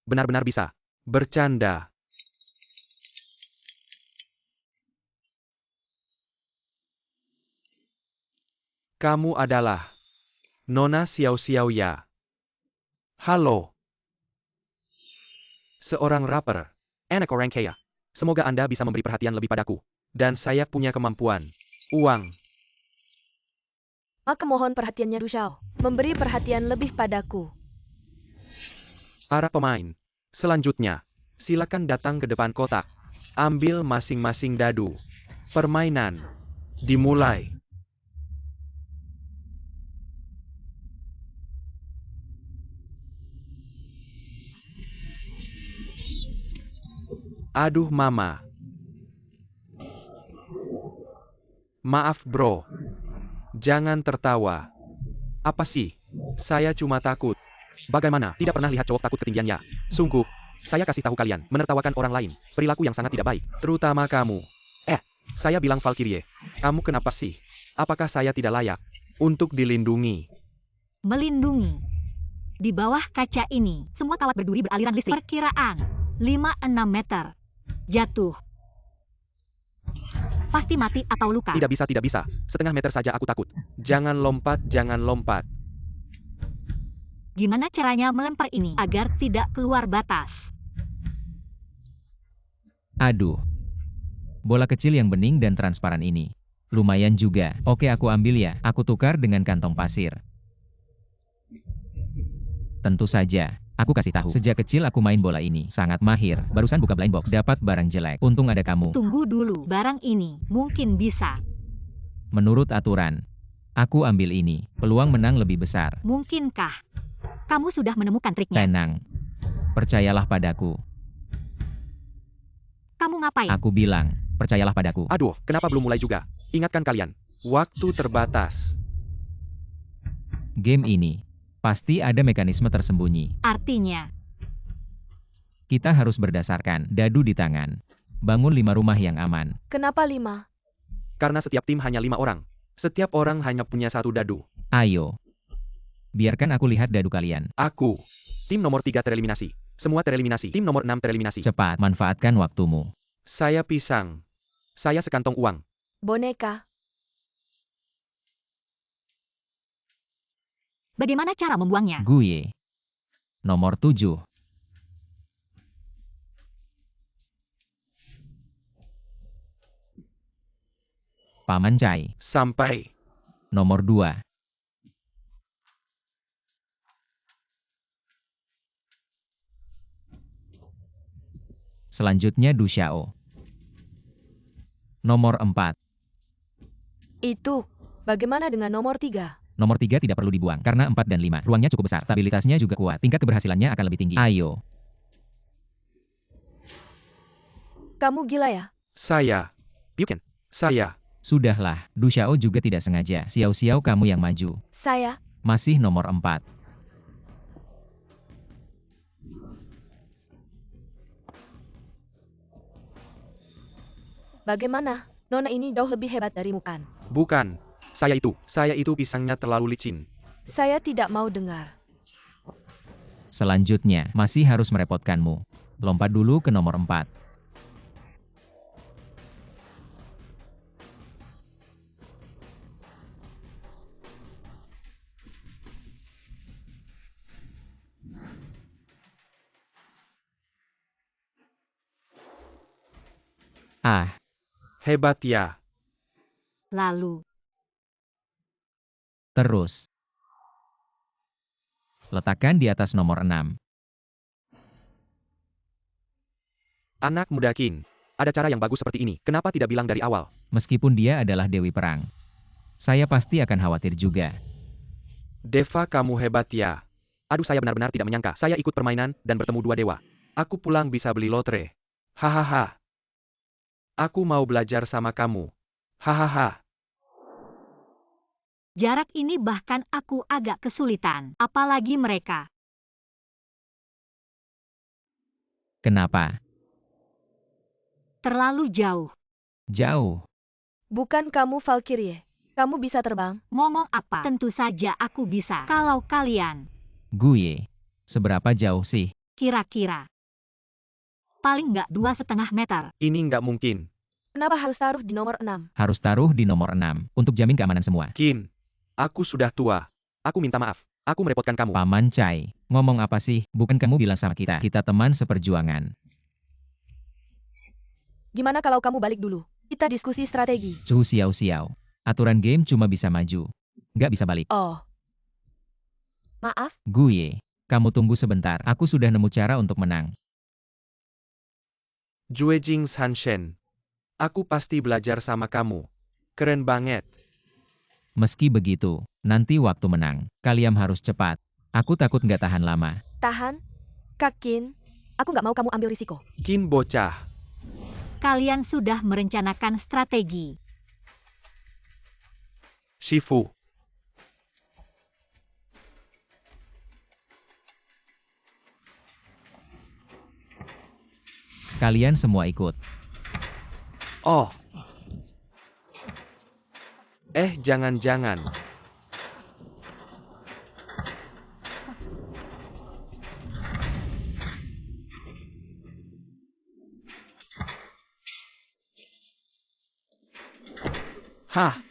Benar-benar bisa bercanda. Kamu adalah Nona Xiao Xiao ya. Halo. Seorang rapper, anak orang kaya. Semoga Anda bisa memberi perhatian lebih padaku. Dan saya punya kemampuan. Uang. Maka mohon perhatiannya Du Shao. Memberi perhatian lebih padaku. Para pemain. Selanjutnya, silakan datang ke depan kotak. Ambil masing-masing dadu. Permainan dimulai. Aduh mama. Maaf bro. Jangan tertawa. Apa sih? Saya cuma takut. Bagaimana? Tidak pernah lihat cowok takut ketinggian ya? Sungguh. Saya kasih tahu kalian, menertawakan orang lain. Perilaku yang sangat tidak baik. Terutama kamu. Saya bilang Valkyrie. Kamu kenapa sih? Apakah saya tidak layak untuk dilindungi? Melindungi. Di bawah kaca ini, semua kawat berduri beraliran listrik. Perkiraan 5-6 meter. Jatuh. Pasti mati atau luka. Tidak bisa. Setengah meter saja aku takut. Jangan lompat. Gimana caranya melempar ini agar tidak keluar batas? Aduh. Bola kecil yang bening dan transparan ini. Lumayan juga. Oke aku ambil ya. Aku tukar dengan kantong pasir. Tentu saja. Aku kasih tahu. Sejak kecil aku main bola ini. Sangat mahir. Barusan buka blind box. Dapat barang jelek. Untung ada kamu. Tunggu dulu. Barang ini mungkin bisa. Menurut aturan. Aku ambil ini. Peluang menang lebih besar. Mungkinkah? Kamu sudah menemukan triknya. Tenang. Percayalah padaku. Kamu ngapain? Aku bilang. percayalah padaku. Aduh, kenapa belum mulai juga? Ingatkan kalian, waktu terbatas. Game ini pasti ada mekanisme tersembunyi. Artinya, Kita harus berdasarkan dadu di tangan. Bangun 5 rumah yang aman. Kenapa 5? Karena setiap tim hanya 5 orang. Setiap orang hanya punya 1 dadu. Ayo. Biarkan aku lihat dadu kalian. Aku. Tim nomor 3 tereliminasi. Semua tereliminasi. Tim nomor 6 tereliminasi. Cepat, manfaatkan waktumu. Saya pisang. Saya sekantong uang. Boneka. bagaimana cara membuangnya? Gue. Nomor 7. Paman Cai. Sampai. Nomor 2. Selanjutnya Du Xiao. Nomor 4. Itu. Bagaimana dengan nomor 3? Nomor 3 tidak perlu dibuang, karena 4 dan 5. Ruangnya cukup besar, stabilitasnya juga kuat, tingkat keberhasilannya akan lebih tinggi. Ayo. Kamu gila ya? Saya. Pyuken. Saya. Sudahlah, Du Xiao juga tidak sengaja. Xiao Xiao kamu yang maju. Saya. Masih nomor 4. Bagaimana? Nona ini jauh lebih hebat darimu kan? Bukan. Saya itu pisangnya terlalu licin. Saya tidak mau dengar. Selanjutnya, masih harus merepotkanmu. Lompat dulu ke nomor 4. Ah, Hebat ya. Lalu, terus. Letakkan di atas nomor 6. Anak muda Qin. Ada cara yang bagus seperti ini. Kenapa tidak bilang dari awal? Meskipun dia adalah Dewi Perang. Saya pasti akan khawatir juga. Deva, kamu hebat ya. Aduh, saya benar-benar tidak menyangka. Saya ikut permainan dan bertemu 2 dewa. Aku pulang bisa beli lotre. Hahaha. Aku mau belajar sama kamu. Hahaha. jarak ini bahkan aku agak kesulitan. Apalagi mereka. Kenapa? Terlalu jauh. Jauh. Bukan kamu Valkyrie. Kamu bisa terbang? Ngomong apa? Tentu saja aku bisa. Kalau kalian, Gue. Seberapa jauh sih? kira-kira. Paling nggak 2,5 meter. Ini nggak mungkin. Kenapa harus taruh di nomor 6? Harus taruh di nomor 6, untuk jamin keamanan semua. Qin. Aku sudah tua. Aku minta maaf. Aku merepotkan kamu. Paman Cai, ngomong apa sih? Bukan kamu bilang sama kita teman seperjuangan. Gimana kalau kamu balik dulu? Kita diskusi strategi. Cuhu Xiao Xiao. Aturan game cuma bisa maju. Nggak bisa balik. Oh. Maaf, Gue. Kamu tunggu sebentar, aku sudah nemu cara untuk menang. Juejing Sanshen. Aku pasti belajar sama kamu. Keren banget. Meski begitu, nanti waktu menang, kalian harus cepat. Aku takut nggak tahan lama. tahan. Kak Qin, aku nggak mau kamu ambil risiko. Qin bocah. Kalian sudah merencanakan strategi. Shifu. Kalian semua ikut. Oh. Jangan-jangan. Hah.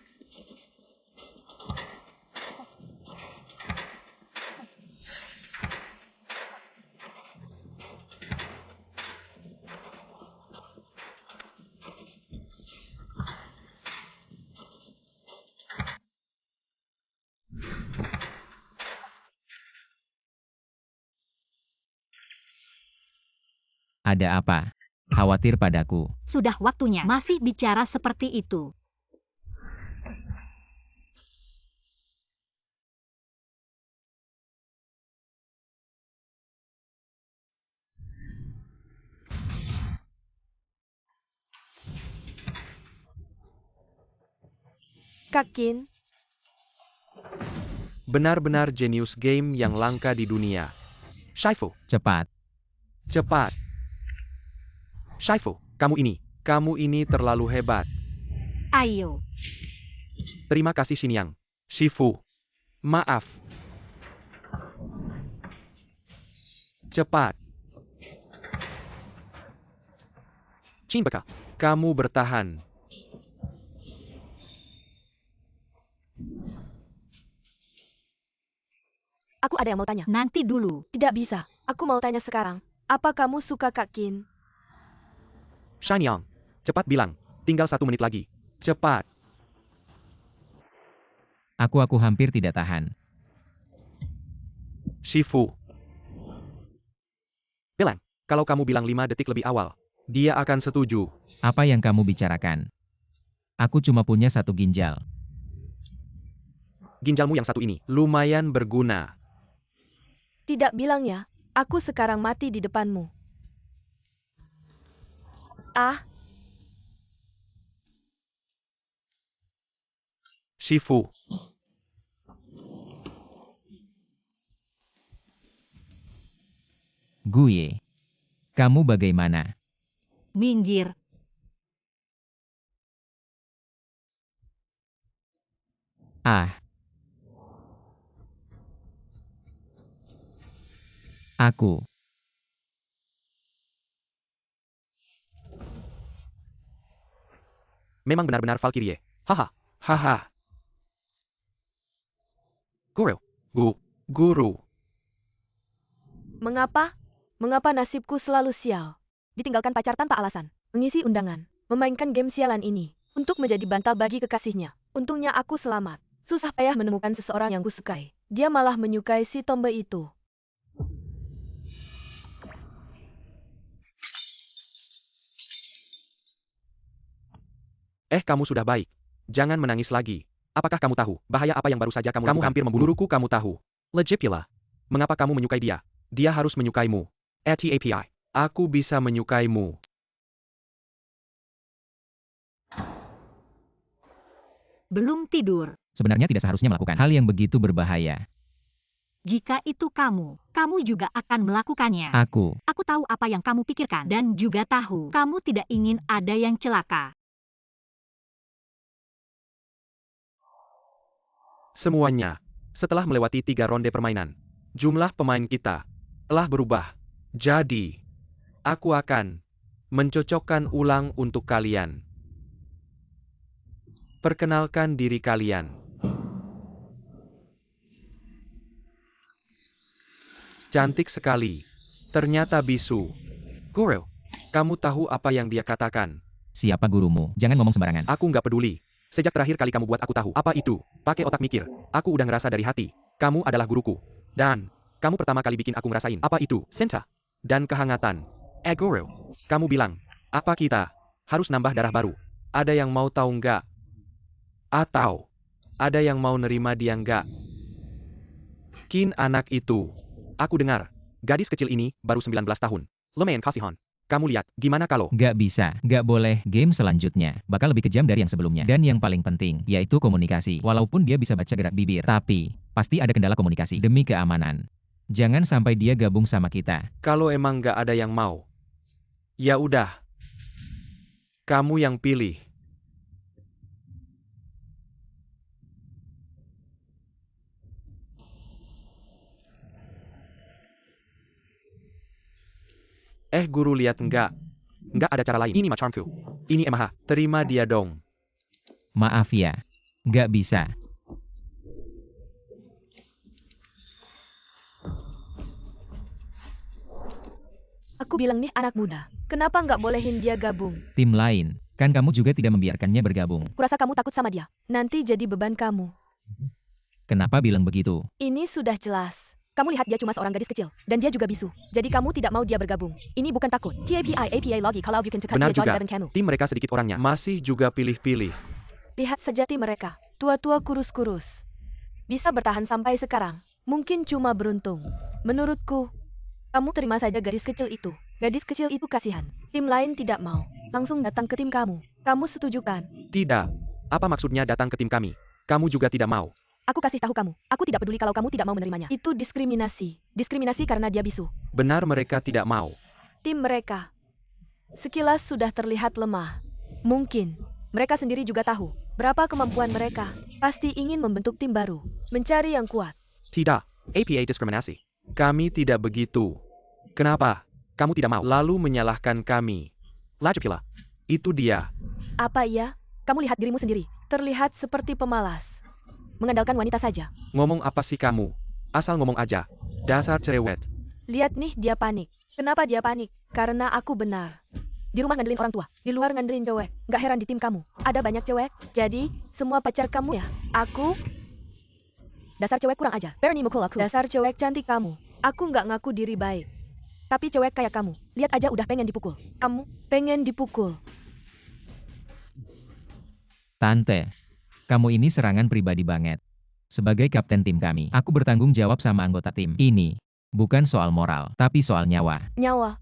Ada apa? Khawatir padaku. Sudah waktunya. Masih bicara seperti itu. Kak Qin, Benar-benar jenius game yang langka di dunia. Shifu, Cepat. cepat. Shifu, kamu ini terlalu hebat. Ayo. Terima kasih Xinyang. Shifu, maaf. Cepat. Chinbeka, kamu bertahan. aku ada yang mau tanya. Nanti dulu. Tidak bisa. Aku mau tanya sekarang. Apa kamu suka Kak Qin? Xinyang, cepat bilang. Tinggal 1 menit lagi. Cepat. Aku hampir tidak tahan. Shifu. Bilang, kalau kamu bilang 5 detik lebih awal, dia akan setuju. Apa yang kamu bicarakan? Aku cuma punya 1 ginjal. Ginjalmu yang 1 ini lumayan berguna. Tidak bilang ya. Aku sekarang mati di depanmu. Ah, Shifu. Gue. Kamu bagaimana? Minggir. Ah. Aku. Memang benar-benar Valkyrie. Haha. Haha. Guru. mengapa? Mengapa nasibku selalu sial? Ditinggalkan pacar tanpa alasan. Mengisi undangan. Memainkan game sialan ini. Untuk menjadi bantal bagi kekasihnya. Untungnya aku selamat. Susah payah menemukan seseorang yang kusukai. Dia malah menyukai si tombe itu. Kamu sudah baik. Jangan menangis lagi. Apakah kamu tahu bahaya apa yang baru saja kamu lakukan? Hampir membunuhku, kamu tahu. Legipula. Mengapa kamu menyukai dia? Dia harus menyukaimu. ATAPI. Aku bisa menyukaimu. Belum tidur. Sebenarnya tidak seharusnya melakukan hal yang begitu berbahaya. Jika itu kamu juga akan melakukannya. Aku. Aku tahu apa yang kamu pikirkan dan juga tahu kamu tidak ingin ada yang celaka. Semuanya. Setelah melewati 3 ronde permainan, jumlah pemain kita telah berubah. Jadi, aku akan mencocokkan ulang untuk kalian. Perkenalkan diri kalian. Cantik sekali. Ternyata bisu. Guru, kamu tahu apa yang dia katakan? Siapa gurumu? Jangan ngomong sembarangan. Aku nggak peduli. Sejak terakhir kali kamu buat aku tahu. Apa itu? Pakai otak mikir. Aku udah ngerasa dari hati. Kamu adalah guruku. Dan, kamu pertama kali bikin aku ngerasain. Apa itu? Cinta. Dan kehangatan. Guru. Kamu bilang, apa kita harus nambah darah baru? Ada yang mau tahu nggak? Atau, ada yang mau nerima dia nggak? Qin anak itu. Aku dengar, gadis kecil ini baru 19 tahun. Lumayan kasihan. Kamu lihat, gimana kalau? Gak bisa, gak boleh. Game selanjutnya bakal lebih kejam dari yang sebelumnya. Dan yang paling penting, yaitu komunikasi. Walaupun dia bisa baca gerak bibir, tapi pasti ada kendala komunikasi demi keamanan. Jangan sampai dia gabung sama kita. Kalau emang nggak ada yang mau, ya udah. Kamu yang pilih. Guru lihat nggak? Nggak ada cara lain. Ini macamku. Ini MH. Terima dia dong. Maaf ya, gak bisa. Aku bilang nih anak muda. Kenapa nggak bolehin dia gabung? Tim lain, kan kamu juga tidak membiarkannya bergabung. Kurasa kamu takut sama dia. Nanti jadi beban kamu. Kenapa bilang begitu? Ini sudah jelas. Kamu lihat dia cuma seorang gadis kecil. Dan dia juga bisu. Jadi kamu tidak mau dia bergabung. Ini bukan takut. API logi kalau you can tekan Benar dia juga. John kamu. Tim mereka sedikit orangnya. Masih juga pilih-pilih. Lihat saja tim mereka. Tua-tua kurus-kurus. Bisa bertahan sampai sekarang. Mungkin cuma beruntung. Menurutku, kamu terima saja gadis kecil itu. Gadis kecil itu kasihan. Tim lain tidak mau. Langsung datang ke tim kamu. Kamu setuju kan? Tidak. Apa maksudnya datang ke tim kami? Kamu juga tidak mau. Aku kasih tahu kamu, aku tidak peduli kalau kamu tidak mau menerimanya. Itu diskriminasi. Diskriminasi karena dia bisu. Benar mereka tidak mau. Tim mereka sekilas sudah terlihat lemah. Mungkin mereka sendiri juga tahu berapa kemampuan mereka. Pasti ingin membentuk tim baru, mencari yang kuat. Tidak. APA diskriminasi. Kami tidak begitu. Kenapa? Kamu tidak mau. Lalu menyalahkan kami. Lajupila. Itu dia. Apa iya? Kamu lihat dirimu sendiri. Terlihat seperti pemalas. Mengandalkan wanita saja. Ngomong apa sih kamu? Asal ngomong aja. Dasar cerewet. Lihat nih, dia panik. Kenapa dia panik? Karena aku benar. Di rumah ngandelin orang tua, di luar ngandelin cewek. Nggak heran di tim kamu. Ada banyak cewek, jadi semua pacar kamu ya. Aku... Dasar cewek kurang ajar. Bernie mukul aku. Dasar cewek cantik kamu. Aku nggak ngaku diri baik. Tapi cewek kayak kamu, lihat aja udah pengen dipukul. Kamu pengen dipukul. Tante, kamu ini serangan pribadi banget. Sebagai kapten tim kami, aku bertanggung jawab sama anggota tim. Ini bukan soal moral, tapi soal nyawa. Nyawa.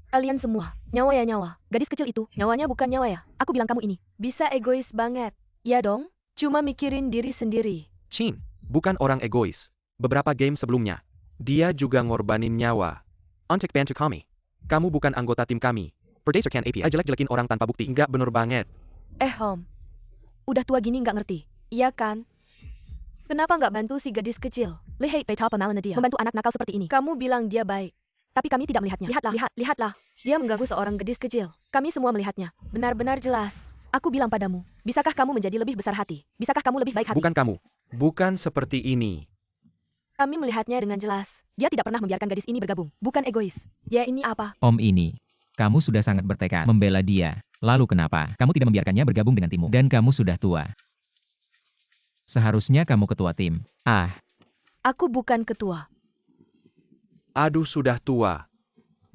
Kalian semua. Nyawa ya nyawa. Gadis kecil itu, nyawanya bukan nyawa ya. Aku bilang kamu ini. Bisa egois banget. Ya dong? Cuma mikirin diri sendiri. Chin, bukan orang egois. Beberapa game sebelumnya, dia juga ngorbanin nyawa. Untuk bantu kami. Kamu bukan anggota tim kami. Berdasarkan API, jelek-jelekin orang tanpa bukti. Nggak bener banget. Om. Udah tua gini nggak ngerti. Iya kan? Kenapa nggak bantu si gadis kecil? Lihat betapa malena dia. Membantu anak nakal seperti ini. Kamu bilang dia baik. Tapi kami tidak melihatnya. Lihatlah. Dia mengganggu seorang gadis kecil. Kami semua melihatnya. Benar-benar jelas. Aku bilang padamu, bisakah kamu menjadi lebih besar hati? Bisakah kamu lebih baik hati? Bukan kamu. Bukan seperti ini. Kami melihatnya dengan jelas. Dia tidak pernah membiarkan gadis ini bergabung. Bukan egois. Ya ini apa? Om ini, kamu sudah sangat bertekad membela dia. Lalu kenapa kamu tidak membiarkannya bergabung dengan timmu? Dan kamu sudah tua. Seharusnya kamu ketua tim. Aku bukan ketua. Aduh sudah tua.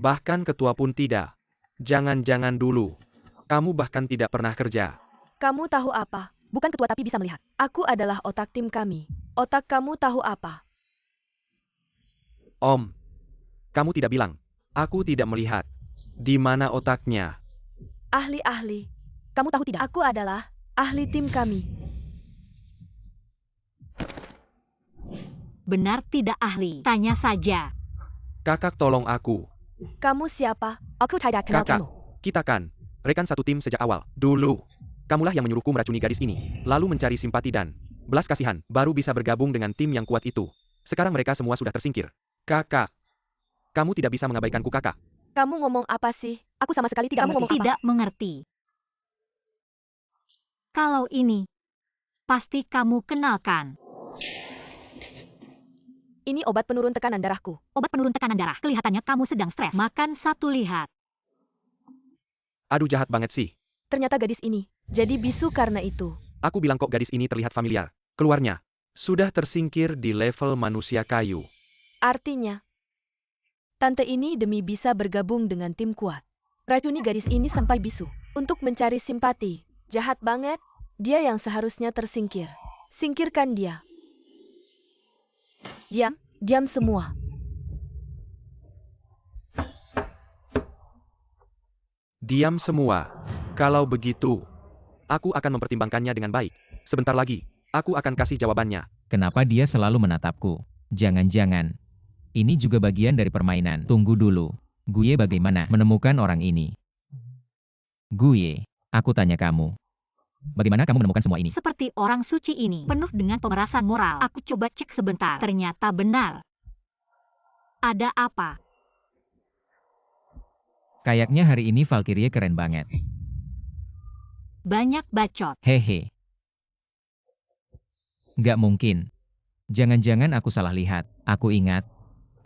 Bahkan ketua pun tidak. Jangan-jangan dulu. Kamu bahkan tidak pernah kerja. Kamu tahu apa? Bukan ketua tapi bisa melihat. Aku adalah otak tim kami. Otak kamu tahu apa? Om. Kamu tidak bilang. Aku tidak melihat. Di mana otaknya? Ahli-ahli. Kamu tahu tidak? Aku adalah ahli tim kami. Benar tidak ahli? Tanya saja. Kakak tolong aku. Kamu siapa? Aku tidak kenal Kakak. kamu. Kita kan rekan satu tim sejak awal. Dulu. Kamulah yang menyuruhku meracuni gadis ini. Lalu mencari simpati dan belas kasihan. Baru bisa bergabung dengan tim yang kuat itu. Sekarang mereka semua sudah tersingkir. Kakak. Kamu tidak bisa mengabaikanku kakak. Kamu ngomong apa sih? Aku sama sekali tidak Kamu mengerti. tidak mengerti. Kalau ini, pasti kamu kenalkan. Ini obat penurun tekanan darahku. Obat penurun tekanan darah. Kelihatannya kamu sedang stres. Makan satu lihat. Aduh jahat banget sih. Ternyata gadis ini jadi bisu karena itu. Aku bilang kok gadis ini terlihat familiar. Keluarnya. Sudah tersingkir di level manusia kayu. Artinya, tante ini demi bisa bergabung dengan tim kuat. Racuni gadis ini sampai bisu. Untuk mencari simpati. Jahat banget. Dia yang seharusnya tersingkir. Singkirkan dia. Diam semua. Diam semua. Kalau begitu, aku akan mempertimbangkannya dengan baik. Sebentar lagi, aku akan kasih jawabannya. Kenapa dia selalu menatapku? Jangan-jangan ini juga bagian dari permainan. Tunggu dulu. Gue bagaimana menemukan orang ini? Gue, aku tanya kamu. Bagaimana kamu menemukan semua ini? Seperti orang suci ini, penuh dengan pemerasan moral. Aku coba cek sebentar. Ternyata benar. Ada apa? Kayaknya hari ini Valkyrie keren banget. Banyak bacot. Hehe. Nggak mungkin. Jangan-jangan aku salah lihat. Aku ingat.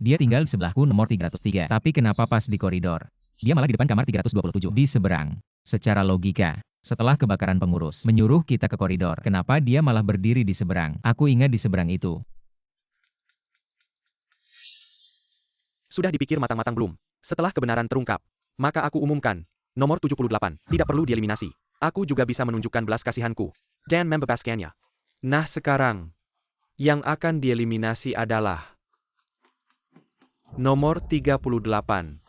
Dia tinggal di sebelahku nomor 303. Tapi kenapa pas di koridor? Dia malah di depan kamar 327. Di seberang. Secara logika. Setelah kebakaran pengurus menyuruh kita ke koridor, kenapa dia malah berdiri di seberang? Aku ingat di seberang itu. Sudah dipikir matang-matang belum? Setelah kebenaran terungkap, maka aku umumkan. Nomor 78, tidak perlu dieliminasi. Aku juga bisa menunjukkan belas kasihanku. Dan membebaskannya. Nah sekarang, yang akan dieliminasi adalah nomor 38.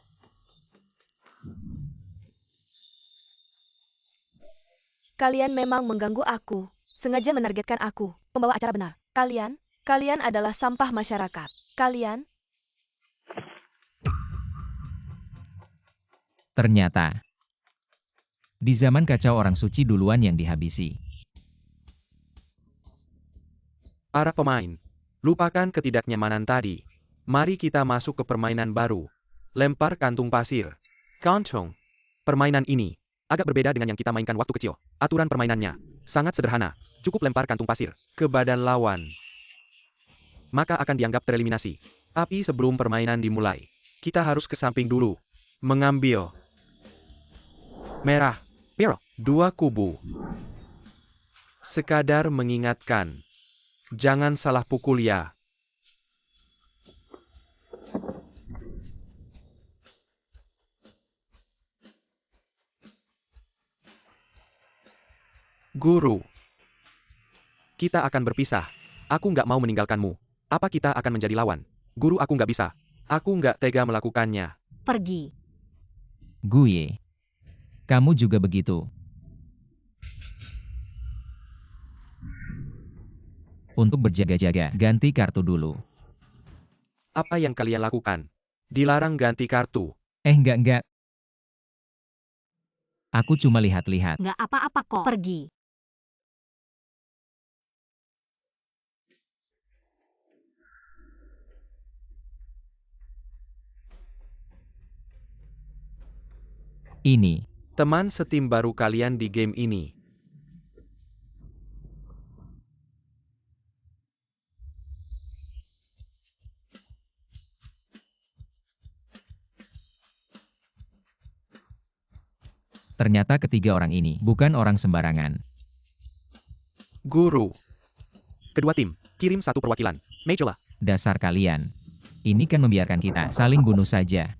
Kalian memang mengganggu aku. Sengaja menargetkan aku, pembawa acara benar. Kalian adalah sampah masyarakat. Kalian, Ternyata, di zaman kacau orang suci duluan yang dihabisi. Para pemain, lupakan ketidaknyamanan tadi. Mari kita masuk ke permainan baru. Lempar kantung pasir. Kantong. Permainan ini agak berbeda dengan yang kita mainkan waktu kecil. Aturan permainannya sangat sederhana. Cukup lempar kantung pasir ke badan lawan, maka akan dianggap tereliminasi. Tapi sebelum permainan dimulai, kita harus ke samping dulu. Mengambil merah, biru, 2 kubu. Sekadar mengingatkan, jangan salah pukul ya. Guru, kita akan berpisah. Aku nggak mau meninggalkanmu. Apa kita akan menjadi lawan? Guru, aku nggak bisa. Aku nggak tega melakukannya. Pergi. Gue. Kamu juga begitu. Untuk berjaga-jaga, ganti kartu dulu. Apa yang kalian lakukan? Dilarang ganti kartu. Enggak. Aku cuma lihat-lihat. Nggak apa-apa kok. Pergi. Ini. Teman setim baru kalian di game ini. Ternyata ketiga orang ini bukan orang sembarangan. Guru. Kedua tim, kirim satu perwakilan. Mejola. Dasar kalian. Ini kan membiarkan kita saling bunuh saja.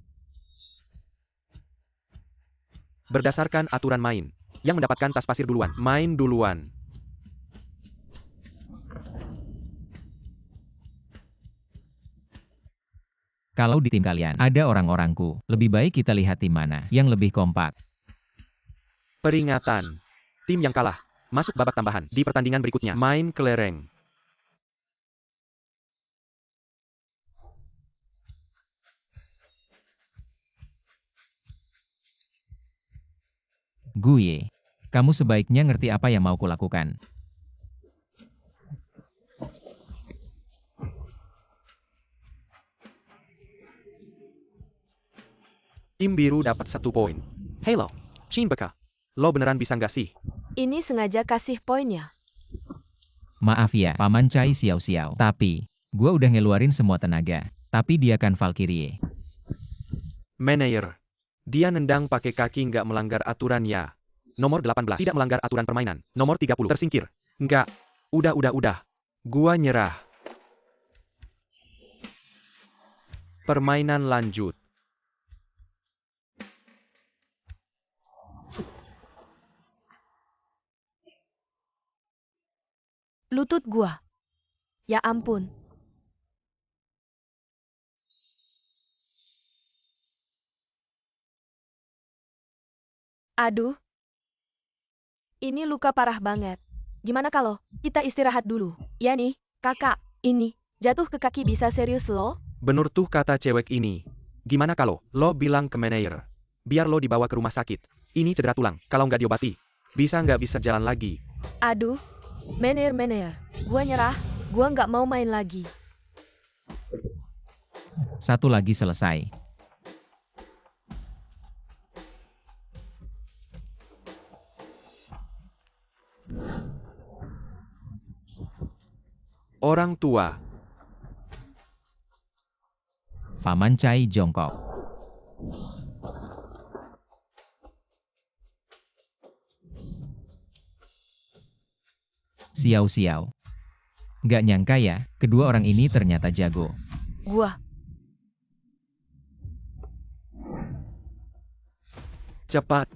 Berdasarkan aturan main, yang mendapatkan tas pasir duluan, main duluan. Kalau di tim kalian ada orang-orangku, lebih baik kita lihat tim mana yang lebih kompak. Peringatan. Tim yang kalah, masuk babak tambahan di pertandingan berikutnya. Main kelereng. Gue. Kamu sebaiknya ngerti apa yang mau kulakukan. Tim biru dapat 1 poin. Halo, Chin Beka. Lo beneran bisa nggak sih? ini sengaja kasih poinnya. Maaf ya, Paman Cai Xiao-Xiao. Tapi, gua udah ngeluarin semua tenaga. Tapi dia kan Valkyrie. Manayer. Dia nendang pakai kaki nggak melanggar aturan ya. Nomor 18. Tidak melanggar aturan permainan. Nomor 30. Tersingkir. Nggak. Udah. Gua nyerah. Permainan lanjut. Lutut gua. Ya ampun. Aduh. Ini luka parah banget. Gimana kalau kita istirahat dulu? Ya nih, kakak, ini jatuh ke kaki bisa serius loh. Bener tuh kata cewek ini. Gimana kalau lo bilang ke manajer, biar lo dibawa ke rumah sakit. Ini cedera tulang, kalau nggak diobati, nggak bisa jalan lagi. Aduh, mener, gua nyerah, gua nggak mau main lagi. Satu lagi selesai. Orang tua. Paman Cai jongkok. Xiao-Xiao. Gak nyangka ya, kedua orang ini ternyata jago. Gua, Cepat.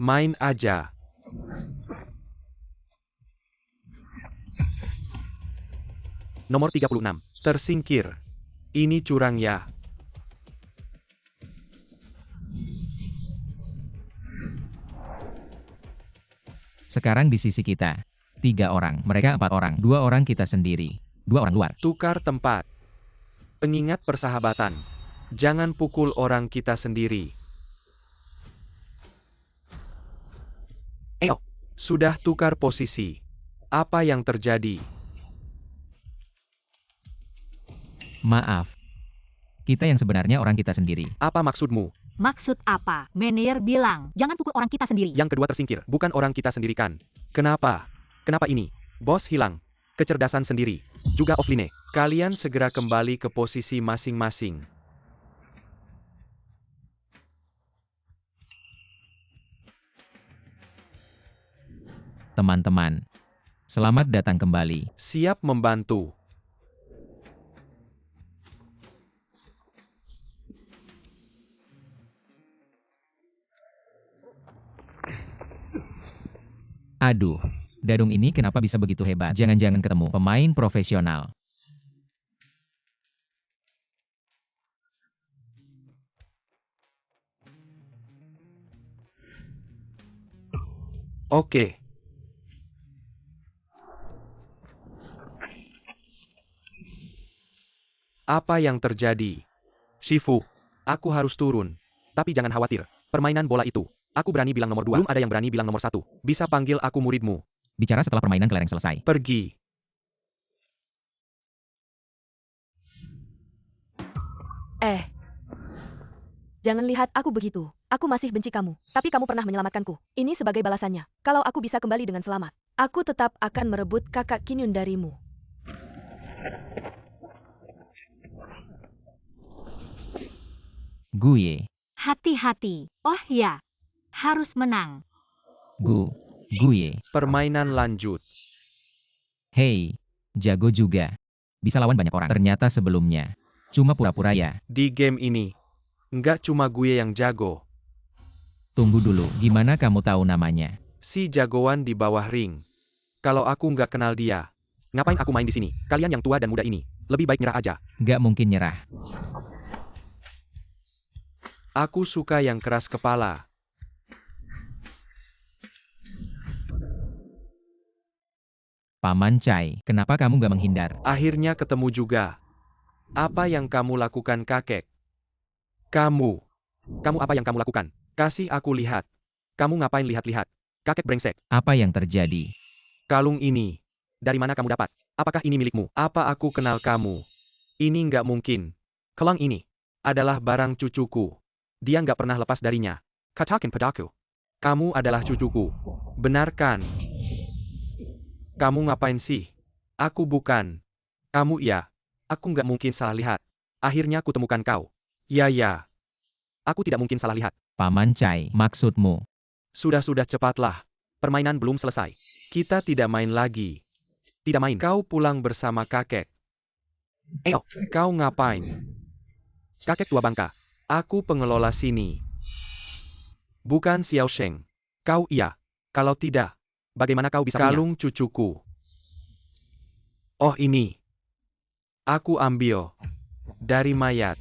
Main aja. Nomor 36. Tersingkir. Ini curang ya. Sekarang di sisi kita. 3 orang, mereka 4 orang, 2 orang kita sendiri. 2 orang luar. Tukar tempat. Pengingat persahabatan. Jangan pukul orang kita sendiri. Sudah tukar posisi. Apa yang terjadi? Maaf. Kita yang sebenarnya orang kita sendiri. Apa maksudmu? Maksud apa? Manajer bilang, jangan pukul orang kita sendiri. Yang kedua tersingkir, bukan orang kita sendiri kan? Kenapa? Kenapa ini? Bos hilang. Kecerdasan sendiri. Juga offline. Kalian segera kembali ke posisi masing-masing. Teman-teman. Selamat datang kembali. Siap membantu. Aduh, Dadung ini kenapa bisa begitu hebat? Jangan-jangan ketemu pemain profesional. Oke. Apa yang terjadi? Shifu, aku harus turun. Tapi jangan khawatir, permainan bola itu. Aku berani bilang nomor 2, belum ada yang berani bilang nomor 1. Bisa panggil aku muridmu. Bicara setelah permainan kelereng selesai. Pergi. Jangan lihat aku begitu. Aku masih benci kamu, tapi kamu pernah menyelamatkanku. Ini sebagai balasannya. Kalau aku bisa kembali dengan selamat, aku tetap akan merebut kakak Kinyun darimu. Gue. Hati-hati. Oh ya, harus menang. Gue. Permainan lanjut. Hey, jago juga. Bisa lawan banyak orang. Ternyata sebelumnya. Cuma pura-pura ya. Di game ini, nggak cuma gue yang jago. Tunggu dulu, gimana kamu tahu namanya? Si jagoan di bawah ring. Kalau aku nggak kenal dia, ngapain aku main di sini? Kalian yang tua dan muda ini, lebih baik nyerah aja. Gak mungkin nyerah. Aku suka yang keras kepala. Paman Chai, kenapa kamu gak menghindar? Akhirnya ketemu juga. Apa yang kamu lakukan, kakek? Kamu apa yang kamu lakukan? Kasih aku lihat. Kamu ngapain lihat-lihat? Kakek brengsek. Apa yang terjadi? Kalung ini, dari mana kamu dapat? Apakah ini milikmu? Apa aku kenal kamu? Ini nggak mungkin. Kalung ini adalah barang cucuku. Dia nggak pernah lepas darinya. Katakan padaku. Kamu adalah cucuku. Benar kan? Kamu ngapain sih? Aku bukan. Kamu iya. Aku nggak mungkin salah lihat. Akhirnya aku temukan kau. Ya. Aku tidak mungkin salah lihat. Paman Chai, maksudmu? Sudah cepatlah. Permainan belum selesai. Kita tidak main lagi. Tidak main. Kau pulang bersama kakek. Kau ngapain? Kakek tua bangka. Aku pengelola sini. Bukan Xiao Sheng. Kau iya. Kalau tidak, bagaimana kau bisa kalung cucuku? Oh ini. Aku ambil. Dari mayat.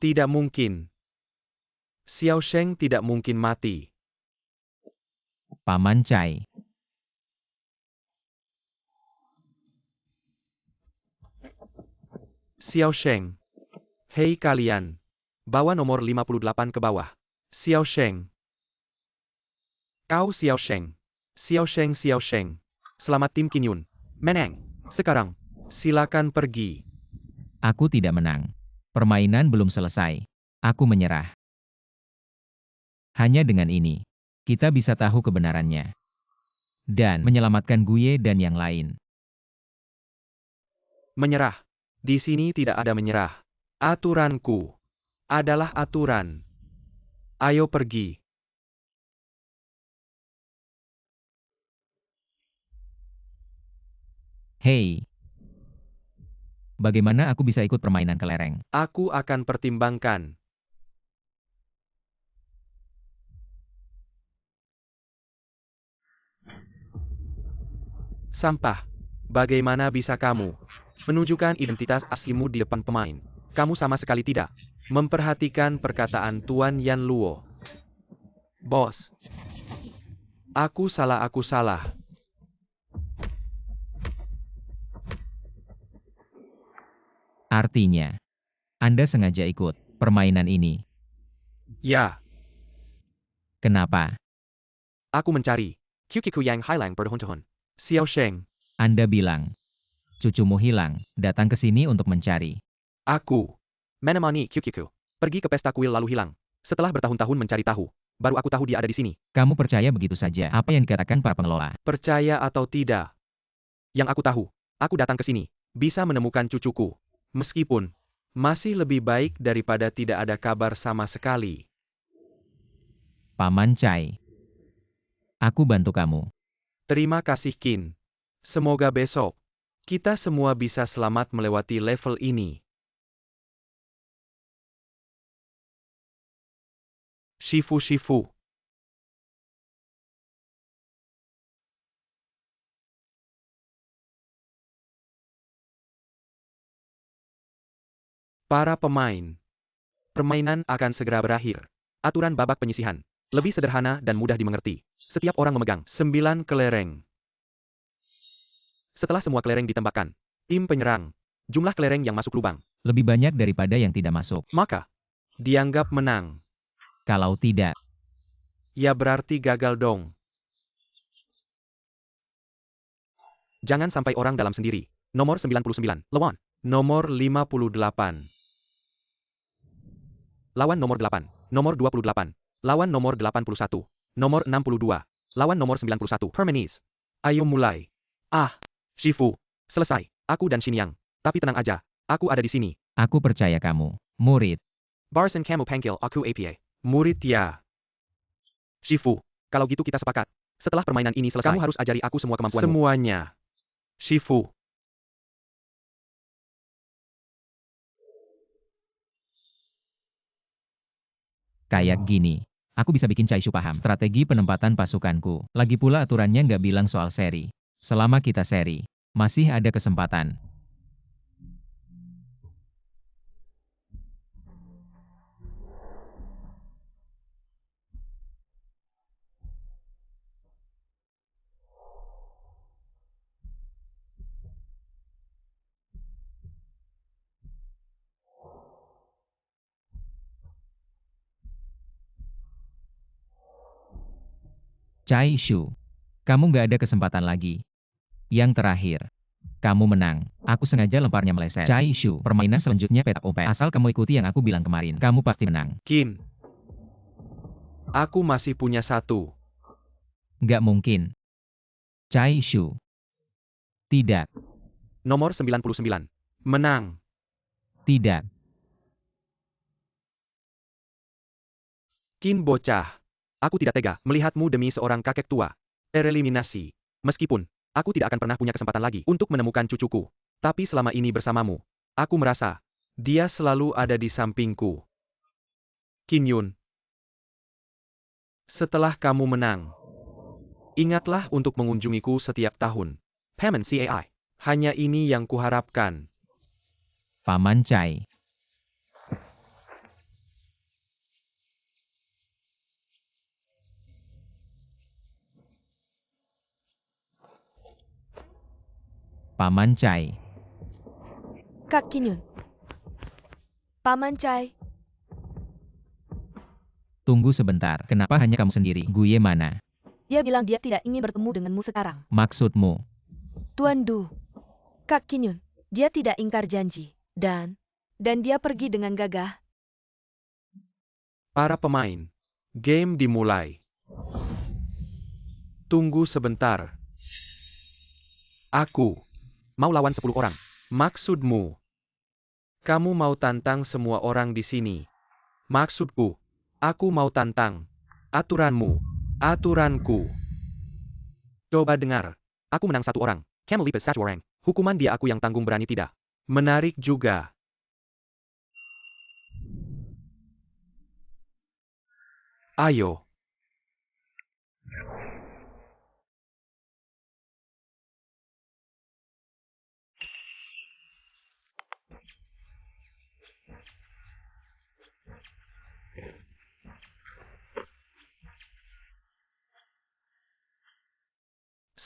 Tidak mungkin. Xiao Sheng tidak mungkin mati. Paman Chai. Xiao Sheng. Hei kalian. Bawa nomor 58 ke bawah. Xiao Sheng. Kau Xiao Sheng. Xiao Sheng. Selamat tim Kinyun. Menang. Sekarang, silakan pergi. Aku tidak menang. Permainan belum selesai. Aku menyerah. Hanya dengan ini, kita bisa tahu kebenarannya. Dan menyelamatkan Gue dan yang lain. Menyerah. Di sini tidak ada menyerah. Aturanku adalah aturan. Ayo pergi. Hei. Bagaimana aku bisa ikut permainan kelereng? Aku akan pertimbangkan. Sampah. Bagaimana bisa kamu menunjukkan identitas aslimu di depan pemain? Kamu sama sekali tidak memperhatikan perkataan Tuan Yan Luo. Bos. Aku salah. Artinya, Anda sengaja ikut permainan ini. Ya, Kenapa? Aku mencari. Kyukiku yang hilang berhun-hun. Xiao Sheng. Anda bilang, cucumu hilang, datang ke sini untuk mencari. Aku. Menemani Kyukiku. Pergi ke pesta kuil lalu hilang. Setelah bertahun-tahun mencari tahu, baru aku tahu dia ada di sini. Kamu percaya begitu saja apa yang dikatakan para pengelola? Percaya atau tidak, Yang aku tahu, aku datang ke sini. bisa menemukan cucuku. Meskipun, masih lebih baik daripada tidak ada kabar sama sekali. Paman Chai. Aku bantu kamu. Terima kasih Qin. Semoga besok, kita semua bisa selamat melewati level ini. Shifu. Para pemain. Permainan akan segera berakhir. Aturan babak penyisihan. Lebih sederhana dan mudah dimengerti. Setiap orang memegang. 9 kelereng. Setelah semua kelereng ditembakkan, Tim penyerang. jumlah kelereng yang masuk lubang. Lebih banyak daripada yang tidak masuk. Maka, dianggap menang. Kalau tidak, Ya berarti gagal dong. Jangan sampai orang dalam sendiri. Nomor 99, lawan. Nomor 58. Lawan nomor 8. Nomor 28. Lawan nomor 81. Nomor 62. Lawan nomor 91. Hermes. Ayo mulai. Shifu. Selesai. Aku dan Xinyang. Tapi tenang aja. Aku ada di sini. aku percaya kamu, murid. Barson kamu panggil aku APA. Murid ya. Shifu. Kalau gitu kita sepakat. Setelah permainan ini selesai, kamu harus ajari aku semua kemampuanmu. Semuanya. Shifu. Kayak gini. Aku bisa bikin Chaishu paham strategi penempatan pasukanku. Lagi pula aturannya nggak bilang soal seri. Selama kita seri, masih ada kesempatan. Chaishu, kamu nggak ada kesempatan lagi. Yang terakhir, kamu menang. Aku sengaja lemparnya meleset. Chaishu, permainan selanjutnya petak umpet. Asal kamu ikuti yang aku bilang kemarin, kamu pasti menang. Qin. Aku masih punya satu. Nggak mungkin. Chaishu. Tidak, Nomor 99. Menang. tidak. Qin bocah. Aku tidak tega melihatmu demi seorang kakek tua. Tereliminasi. Meskipun, aku tidak akan pernah punya kesempatan lagi untuk menemukan cucuku. Tapi selama ini bersamamu, aku merasa, Dia selalu ada di sampingku. Qin Yun. Setelah kamu menang, ingatlah untuk mengunjungiku setiap tahun. Paman Cai. Hanya ini yang kuharapkan. Paman Chai. Paman Chai. Kak Kinyun. Paman Chai. Tunggu sebentar. Kenapa hanya kamu sendiri? Guye mana? Dia bilang dia tidak ingin bertemu denganmu sekarang. Maksudmu? Tuan Du. Kak Kinyun. Dia tidak ingkar janji. Dan dia pergi dengan gagah. Para pemain, game dimulai. Tunggu sebentar. Aku. Mau lawan 10 orang. Maksudmu? Kamu mau tantang semua orang di sini. Maksudku, aku mau tantang aturanmu, aturanku. Coba dengar. Aku menang 1 orang. Camel Leap is 1 orang. Hukuman dia aku yang tanggung berani tidak. Menarik juga. Ayo.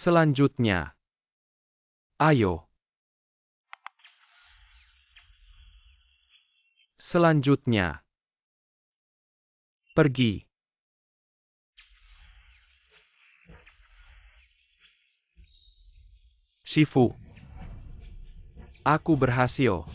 Selanjutnya. Ayo. Selanjutnya. Pergi. Shifu. Aku berhasil.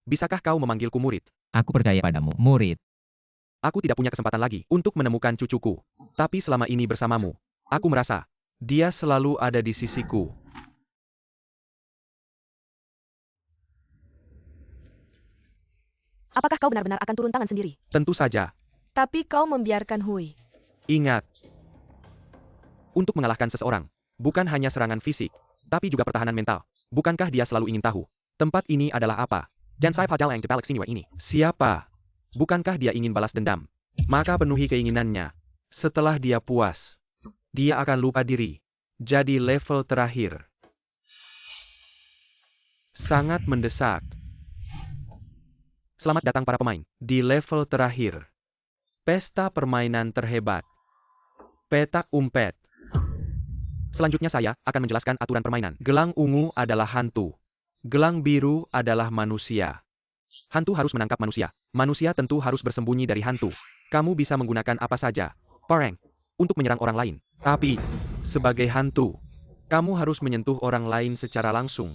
Bisakah kau memanggilku murid? Aku percaya padamu, murid. Aku tidak punya kesempatan lagi untuk menemukan cucuku. Tapi selama ini bersamamu, aku merasa dia selalu ada di sisiku. Apakah kau benar-benar akan turun tangan sendiri? Tentu saja. Tapi kau membiarkan Hui. Ingat, untuk mengalahkan seseorang, bukan hanya serangan fisik, tapi juga pertahanan mental. Bukankah dia selalu ingin tahu, tempat ini adalah apa? Dan saya padahal yang di balik sini ini. Siapa? Bukankah dia ingin balas dendam? Maka penuhi keinginannya. Setelah dia puas, dia akan lupa diri. Jadi level terakhir. Sangat mendesak. Selamat datang para pemain, di level terakhir. Pesta permainan terhebat. Petak umpet. Selanjutnya saya akan menjelaskan aturan permainan. Gelang ungu adalah hantu. Gelang biru adalah manusia. Hantu harus menangkap manusia. Manusia tentu harus bersembunyi dari hantu. Kamu bisa menggunakan apa saja, parang, untuk menyerang orang lain. Tapi, sebagai hantu, kamu harus menyentuh orang lain secara langsung.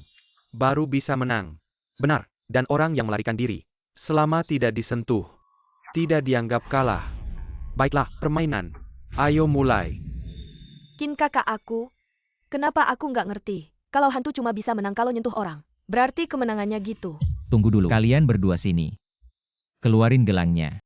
Baru bisa menang. Benar, dan orang yang melarikan diri, selama tidak disentuh, tidak dianggap kalah. Baiklah, permainan. Ayo mulai. Kin kakak aku. Kenapa aku nggak ngerti? Kalau hantu cuma bisa menang kalau nyentuh orang. Berarti kemenangannya gitu. Tunggu dulu, kalian berdua sini. Keluarin gelangnya.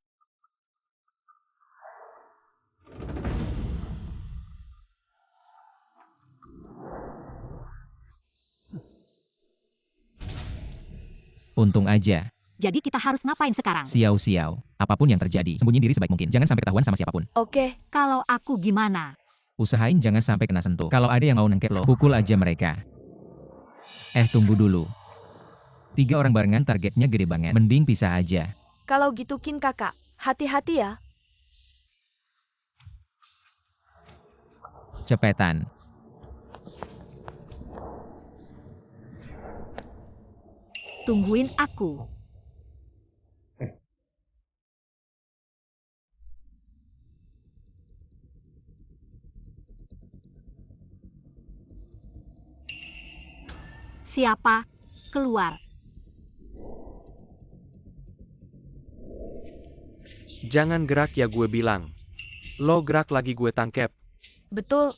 Untung aja. Jadi kita harus ngapain sekarang? Siau-siau. Apapun yang terjadi, sembunyi diri sebaik mungkin. Jangan sampai ketahuan sama siapapun. Oke, Kalau aku gimana? Usahain jangan sampai kena sentuh. Kalau ada yang mau nengket lo, pukul aja mereka. Tunggu dulu. 3 orang barengan targetnya gede banget. Mending pisah aja. kalau gitu Kin kakak, hati-hati ya. Cepetan. Tungguin aku. Siapa? Keluar. Jangan gerak ya gue bilang. Lo gerak lagi gue tangkep. Betul.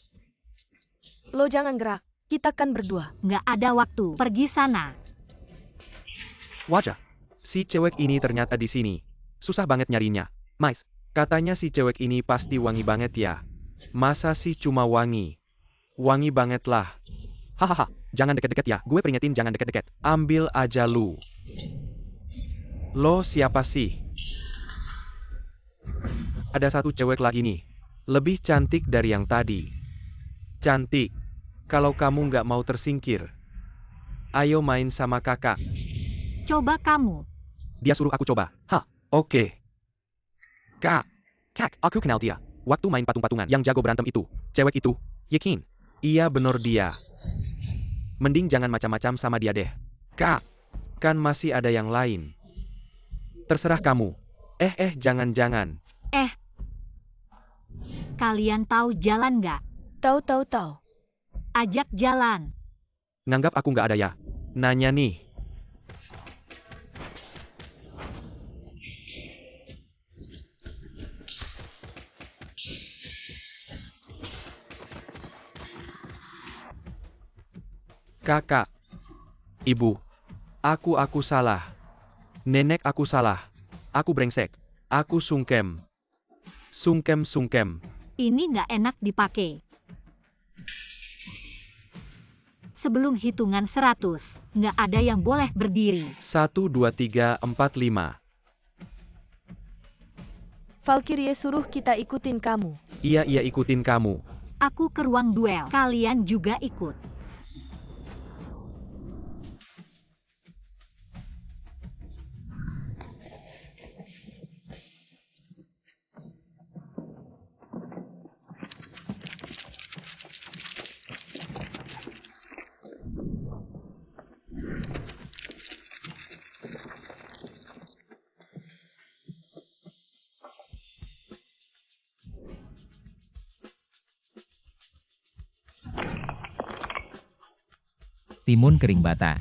Lo jangan gerak. Kita kan berdua. Nggak ada waktu. Pergi sana. Wajah. Si cewek ini ternyata di sini. Susah banget nyarinya. Mais, katanya si cewek ini pasti wangi banget ya. Masa sih cuma wangi? Wangi banget lah. Hahaha, jangan deket-deket ya. Gue peringetin jangan deket-deket. Ambil aja lu. Lo siapa sih? Ada satu cewek lagi nih. Lebih cantik dari yang tadi. Cantik. Kalau kamu nggak mau tersingkir, ayo main sama kakak. Coba kamu. Dia suruh aku coba. Hah, oke. Kak, aku kenal dia. Waktu main patung-patungan yang jago berantem itu. Cewek itu, yakin. Iya bener dia. Mending jangan macam-macam sama dia deh. Kak, kan masih ada yang lain. Terserah kamu. Jangan-jangan. Kalian tahu jalan nggak? Tahu. Ajak jalan. Nganggap aku nggak ada ya? Nanya nih. Kakak. Ibu. Aku salah. Nenek aku salah. Aku brengsek. Aku sungkem. Sungkem. Ini nggak enak dipakai. Sebelum hitungan 100, nggak ada yang boleh berdiri. 1, 2, 3, 4, 5. Valkyrie suruh kita ikutin kamu. Iya ikutin kamu. Aku ke ruang duel. Kalian juga ikut. Timun kering bata.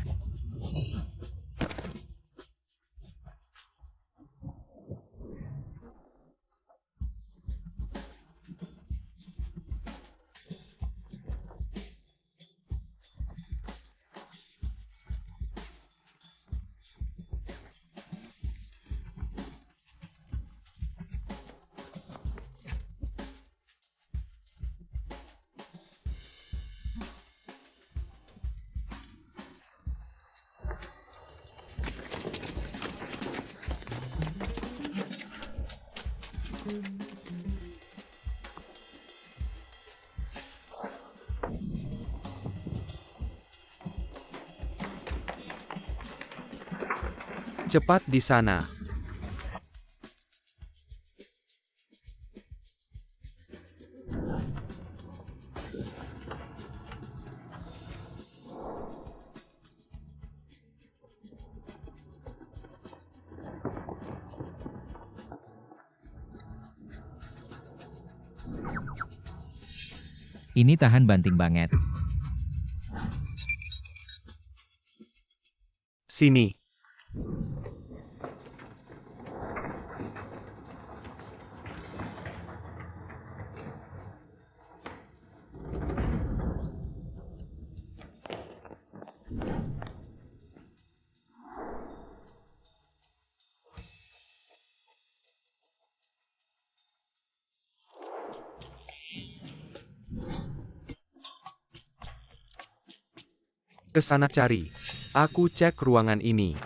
Cepat di sana. Ini tahan banting banget. Sini. Ke sana cari. Aku cek ruangan ini.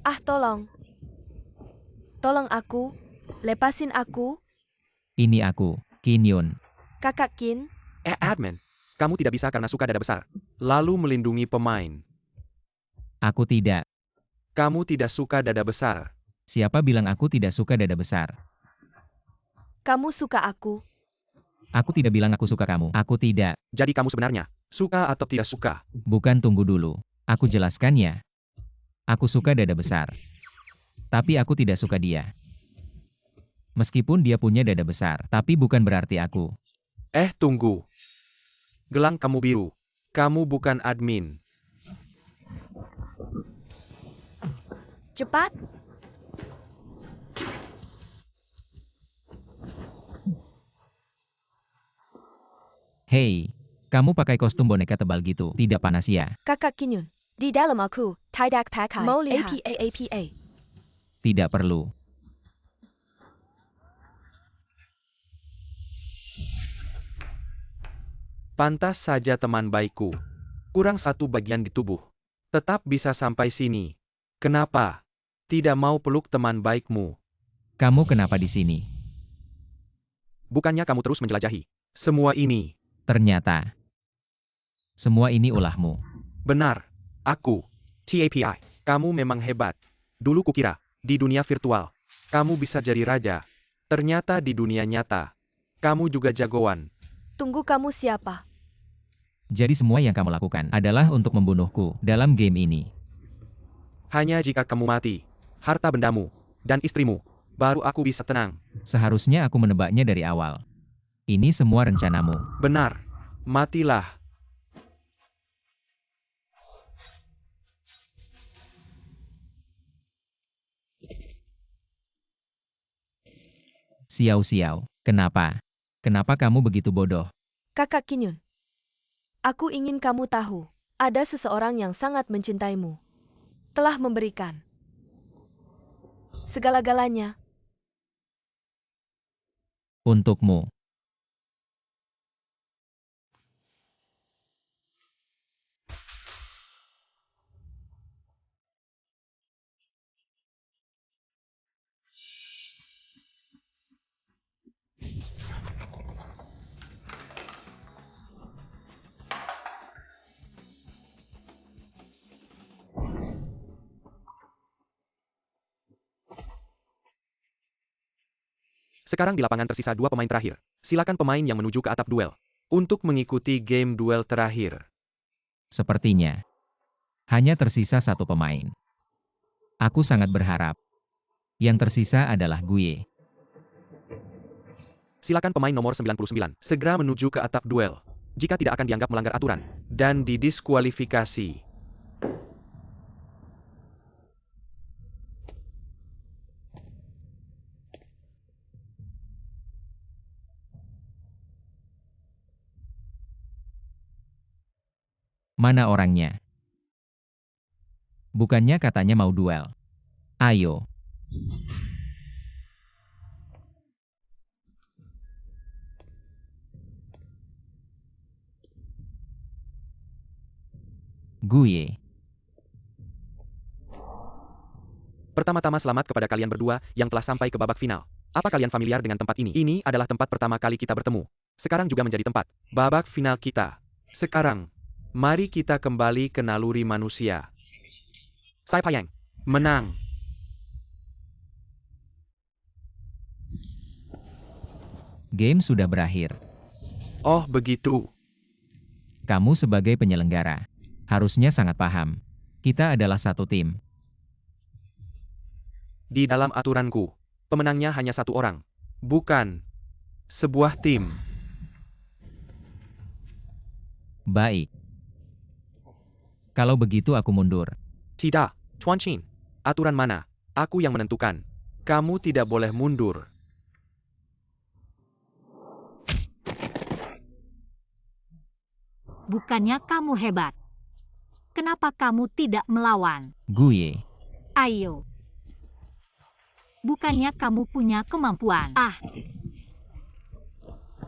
Ah, tolong. Tolong aku. Lepasin aku. Ini aku, Qin Yun. Kakak Qin. Admin. Kamu tidak bisa karena suka dada besar. Lalu melindungi pemain. Aku tidak. Kamu tidak suka dada besar. Siapa bilang aku tidak suka dada besar? Kamu suka aku. Aku tidak bilang aku suka kamu. Aku tidak. Jadi kamu sebenarnya Suka atau tidak suka? Bukan, tunggu dulu. Aku jelaskan ya. Aku suka dada besar. Tapi aku tidak suka dia. Meskipun dia punya dada besar, tapi bukan berarti aku. Tunggu. Gelang kamu biru. Kamu bukan admin. Cepat. Hei, kamu pakai kostum boneka tebal gitu, tidak panas ya? Kakak Qin Yun. Di dalam aku. Tidak pakai. Mau lihat. APA. Tidak perlu. Pantas saja teman baikku. Kurang satu bagian di tubuh. Tetap bisa sampai sini. Kenapa? Tidak mau peluk teman baikmu. Kamu kenapa di sini? bukannya kamu terus menjelajahi. Semua ini. Ternyata. Semua ini ulahmu. Benar. Aku. TAPI. Kamu memang hebat. Dulu kukira, di dunia virtual, kamu bisa jadi raja. Ternyata di dunia nyata, kamu juga jagoan. Tunggu, kamu siapa? Jadi semua yang kamu lakukan adalah untuk membunuhku dalam game ini. Hanya jika kamu mati, harta bendamu, dan istrimu, baru aku bisa tenang. Seharusnya aku menebaknya dari awal. Ini semua rencanamu. Benar. Matilah. Xiao, kenapa? Kenapa kamu begitu bodoh? Kakak Kinyun. Aku ingin kamu tahu, ada seseorang yang sangat mencintaimu. Telah memberikan segala-galanya. Untukmu. Sekarang di lapangan tersisa 2 pemain terakhir. Silakan pemain yang menuju ke atap duel. Untuk mengikuti game duel terakhir. Sepertinya. Hanya tersisa satu pemain. Aku sangat berharap. Yang tersisa adalah Guye. Silakan pemain nomor 99, segera menuju ke atap duel. Jika tidak akan dianggap melanggar aturan. Dan didiskualifikasi. Mana orangnya? Bukannya katanya mau duel. Ayo. Guye. Pertama-tama selamat kepada kalian berdua yang telah sampai ke babak final. Apa kalian familiar dengan tempat ini? Ini adalah tempat pertama kali kita bertemu. Sekarang juga menjadi tempat Babak final kita. Sekarang, mari kita kembali ke naluri manusia. Sai Payang. Menang. Game sudah berakhir. Oh begitu. Kamu sebagai penyelenggara. Harusnya sangat paham. Kita adalah satu tim. Di dalam aturanku, pemenangnya hanya satu orang. Bukan. Sebuah tim. Baik. Kalau begitu aku mundur. Tidak, Tuan Chin. Aturan mana? Aku yang menentukan. Kamu tidak boleh mundur. Bukannya kamu hebat. Kenapa kamu tidak melawan? Guye. Ayo. Bukannya kamu punya kemampuan.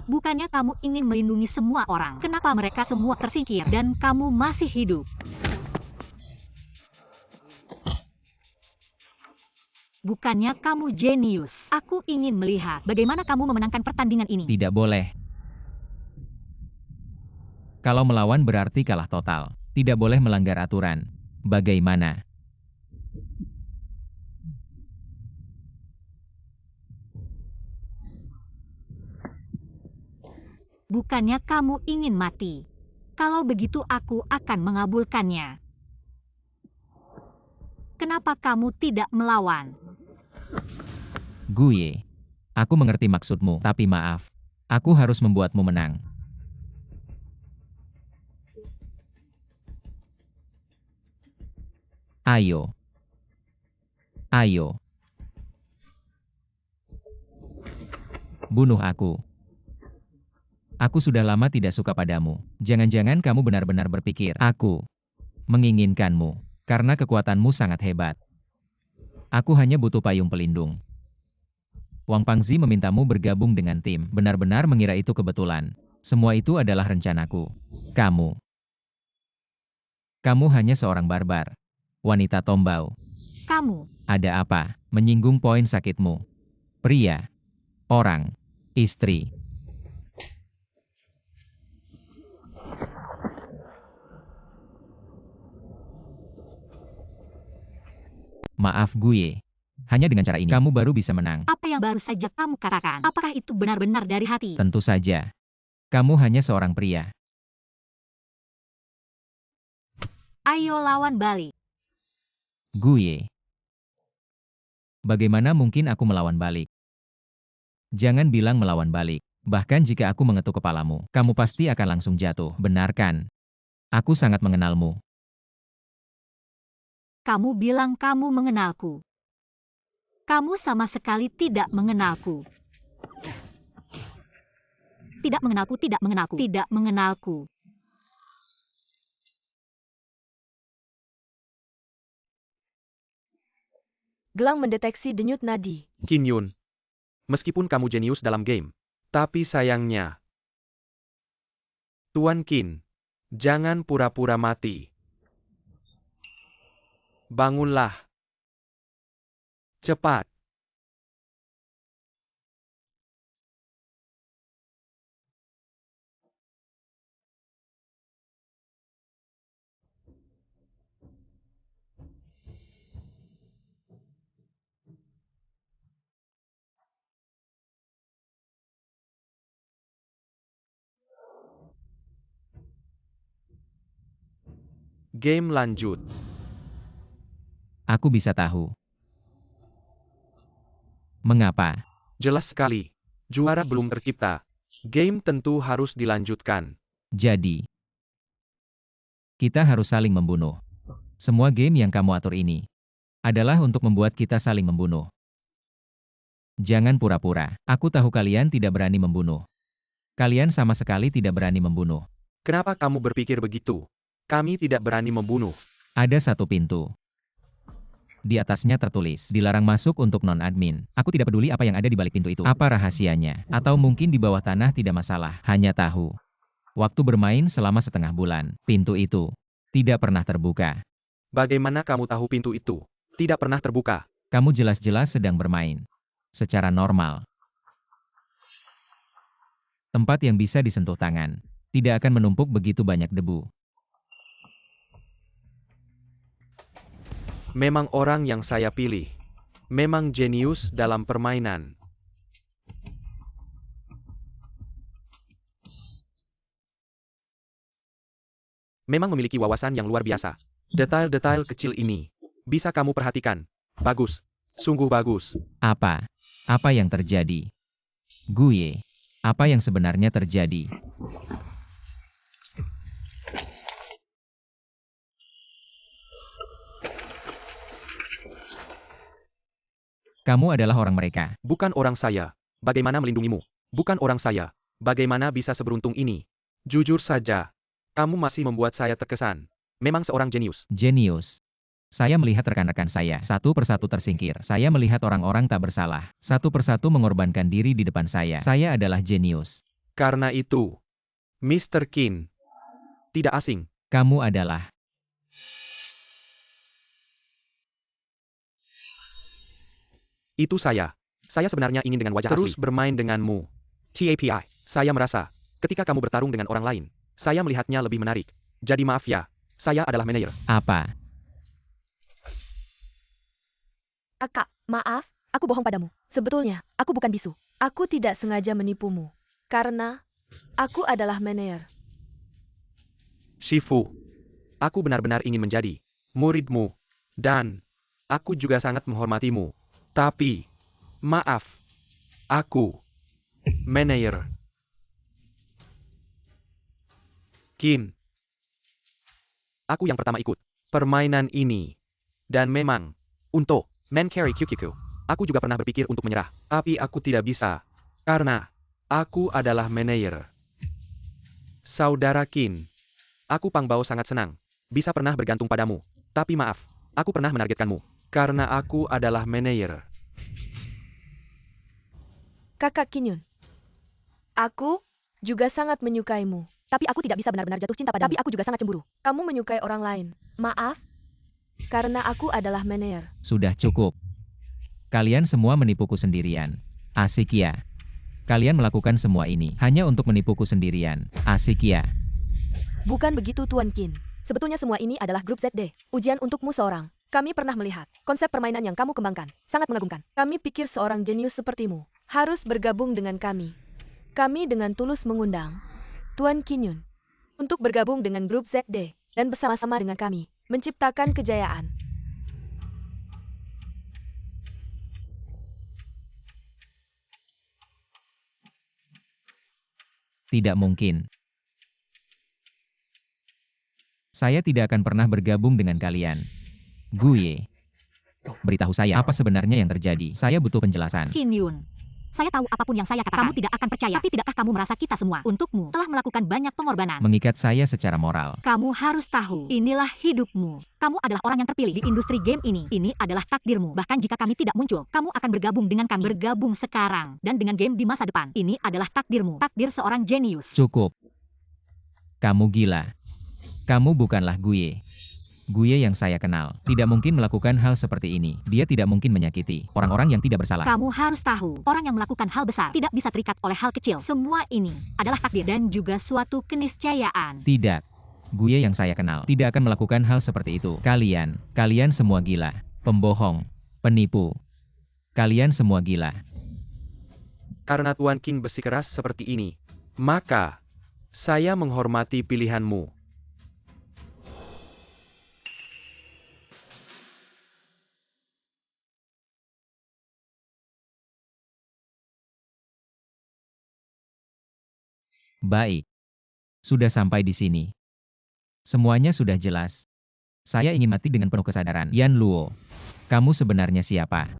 Bukannya kamu ingin melindungi semua orang. Kenapa mereka semua tersingkir dan kamu masih hidup? Bukannya kamu jenius. Aku ingin melihat bagaimana kamu memenangkan pertandingan ini. Tidak boleh. Kalau melawan berarti kalah total. Tidak boleh melanggar aturan. Bagaimana? Bukannya kamu ingin mati. Kalau begitu aku akan mengabulkannya. Kenapa kamu tidak melawan? Guye. Aku mengerti maksudmu, tapi maaf. Aku harus membuatmu menang. Ayo. Ayo. Bunuh aku. Aku sudah lama tidak suka padamu. Jangan-jangan kamu benar-benar berpikir, aku menginginkanmu, karena kekuatanmu sangat hebat. Aku hanya butuh payung pelindung. Wang Pangzi memintamu bergabung dengan tim. Benar-benar mengira itu kebetulan. Semua itu adalah rencanaku. Kamu hanya seorang barbar. Wanita tombau. Kamu. Ada apa? Menyinggung poin sakitmu. Pria. Orang. Istri. Maaf Guye. Hanya dengan cara ini, kamu baru bisa menang. Apa yang baru saja kamu katakan? Apakah itu benar-benar dari hati? Tentu saja. Kamu hanya seorang pria. Ayo lawan balik. Guye. Bagaimana mungkin aku melawan balik? Jangan bilang melawan balik. Bahkan jika aku mengetuk kepalamu, kamu pasti akan langsung jatuh. Benar kan? Aku sangat mengenalmu. Kamu bilang kamu mengenalku. Kamu sama sekali tidak mengenalku. Tidak mengenalku, tidak mengenalku, tidak mengenalku. Gelang mendeteksi denyut nadi. Qin Yun, meskipun kamu jenius dalam game, tapi sayangnya, Tuan Qin, jangan pura-pura mati. Bangunlah. Cepat. Game lanjut. Aku bisa tahu. Mengapa? Jelas sekali. Juara belum tercipta. Game tentu harus dilanjutkan. Jadi, kita harus saling membunuh. Semua game yang kamu atur ini adalah untuk membuat kita saling membunuh. Jangan pura-pura. Aku tahu kalian tidak berani membunuh. Kalian sama sekali tidak berani membunuh. Kenapa kamu berpikir begitu? Kami tidak berani membunuh. Ada satu pintu. Di atasnya tertulis, dilarang masuk untuk non-admin. Aku tidak peduli apa yang ada di balik pintu itu. Apa rahasianya? Atau mungkin di bawah tanah tidak masalah. Hanya tahu. Waktu bermain selama setengah bulan. Pintu itu tidak pernah terbuka. Bagaimana kamu tahu pintu itu tidak pernah terbuka? Kamu jelas-jelas sedang bermain. Secara normal. Tempat yang bisa disentuh tangan. Tidak akan menumpuk begitu banyak debu. Memang orang yang saya pilih. Memang jenius dalam permainan. Memang memiliki wawasan yang luar biasa. Detail-detail kecil ini bisa kamu perhatikan. Bagus. Sungguh bagus. Apa? Apa yang terjadi? Gue. Apa yang sebenarnya terjadi? Kamu adalah orang mereka. Bukan orang saya. Bagaimana melindungimu? Bukan orang saya. Bagaimana bisa seberuntung ini? Jujur saja, kamu masih membuat saya terkesan. Memang seorang jenius. Jenius. Saya melihat rekan-rekan saya satu persatu tersingkir. Saya melihat orang-orang tak bersalah satu persatu mengorbankan diri di depan saya. Saya adalah jenius. Karena itu, Mr. Qin tidak asing. Kamu adalah. Itu saya. Saya sebenarnya ingin dengan wajah terus bermain denganmu. TAPI. Saya merasa, ketika kamu bertarung dengan orang lain, saya melihatnya lebih menarik. Jadi maaf ya, saya adalah manajer. Apa? Kakak, maaf, aku bohong padamu. Sebetulnya, aku bukan bisu. Aku tidak sengaja menipumu. Karena, aku adalah manajer. Shifu, aku benar-benar ingin menjadi muridmu. Dan, aku juga sangat menghormatimu. Tapi, maaf, aku manajer. Qin, aku yang pertama ikut permainan ini. Dan memang, untuk main carry QQQ, aku juga pernah berpikir untuk menyerah. Tapi aku tidak bisa. Karena, aku adalah manajer. Saudara Qin, aku Pangbao sangat senang bisa pernah bergantung padamu. Tapi maaf, aku pernah menargetkanmu. Karena aku adalah manajer. Kakak Qin Yun. Aku juga sangat menyukaimu. Tapi aku tidak bisa benar-benar jatuh cinta padamu. Tapi aku juga sangat cemburu. Kamu menyukai orang lain. Maaf, karena aku adalah manajer. Sudah cukup. Kalian semua menipuku sendirian. Asik ya. Kalian melakukan semua ini hanya untuk menipuku sendirian. Asik ya. Bukan begitu Tuan Qin. Sebetulnya semua ini adalah grup ZD. Ujian untukmu seorang. Kami pernah melihat konsep permainan yang kamu kembangkan. Sangat mengagumkan. Kami pikir seorang jenius sepertimu harus bergabung dengan kami. Kami dengan tulus mengundang Tuan Qin Yun untuk bergabung dengan grup ZD dan bersama-sama dengan kami menciptakan kejayaan. Tidak mungkin. Saya tidak akan pernah bergabung dengan kalian. Guye. Beritahu saya apa sebenarnya yang terjadi. Saya butuh penjelasan. Qin Yun, saya tahu apapun yang saya katakan, kamu tidak akan percaya. Tapi tidakkah kamu merasa kita semua, untukmu, telah melakukan banyak pengorbanan? Mengikat saya secara moral. Kamu harus tahu, inilah hidupmu. Kamu adalah orang yang terpilih di industri game ini. Ini adalah takdirmu. Bahkan jika kami tidak muncul, kamu akan bergabung dengan kami. Bergabung sekarang, dan dengan game di masa depan. Ini adalah takdirmu. Takdir seorang jenius. Cukup. Kamu gila. Kamu bukanlah Guye. Guye yang saya kenal tidak mungkin melakukan hal seperti ini. Dia tidak mungkin menyakiti orang-orang yang tidak bersalah. Kamu harus tahu, orang yang melakukan hal besar tidak bisa terikat oleh hal kecil. Semua ini adalah takdir dan juga suatu keniscayaan. Tidak. Guye yang saya kenal tidak akan melakukan hal seperti itu. Kalian semua gila. Pembohong. Penipu. Kalian semua gila. Karena Tuan King bersikeras seperti ini, maka saya menghormati pilihanmu. Baik. Sudah sampai di sini. Semuanya sudah jelas. Saya ingin mati dengan penuh kesadaran. Yan Luo. Kamu sebenarnya siapa?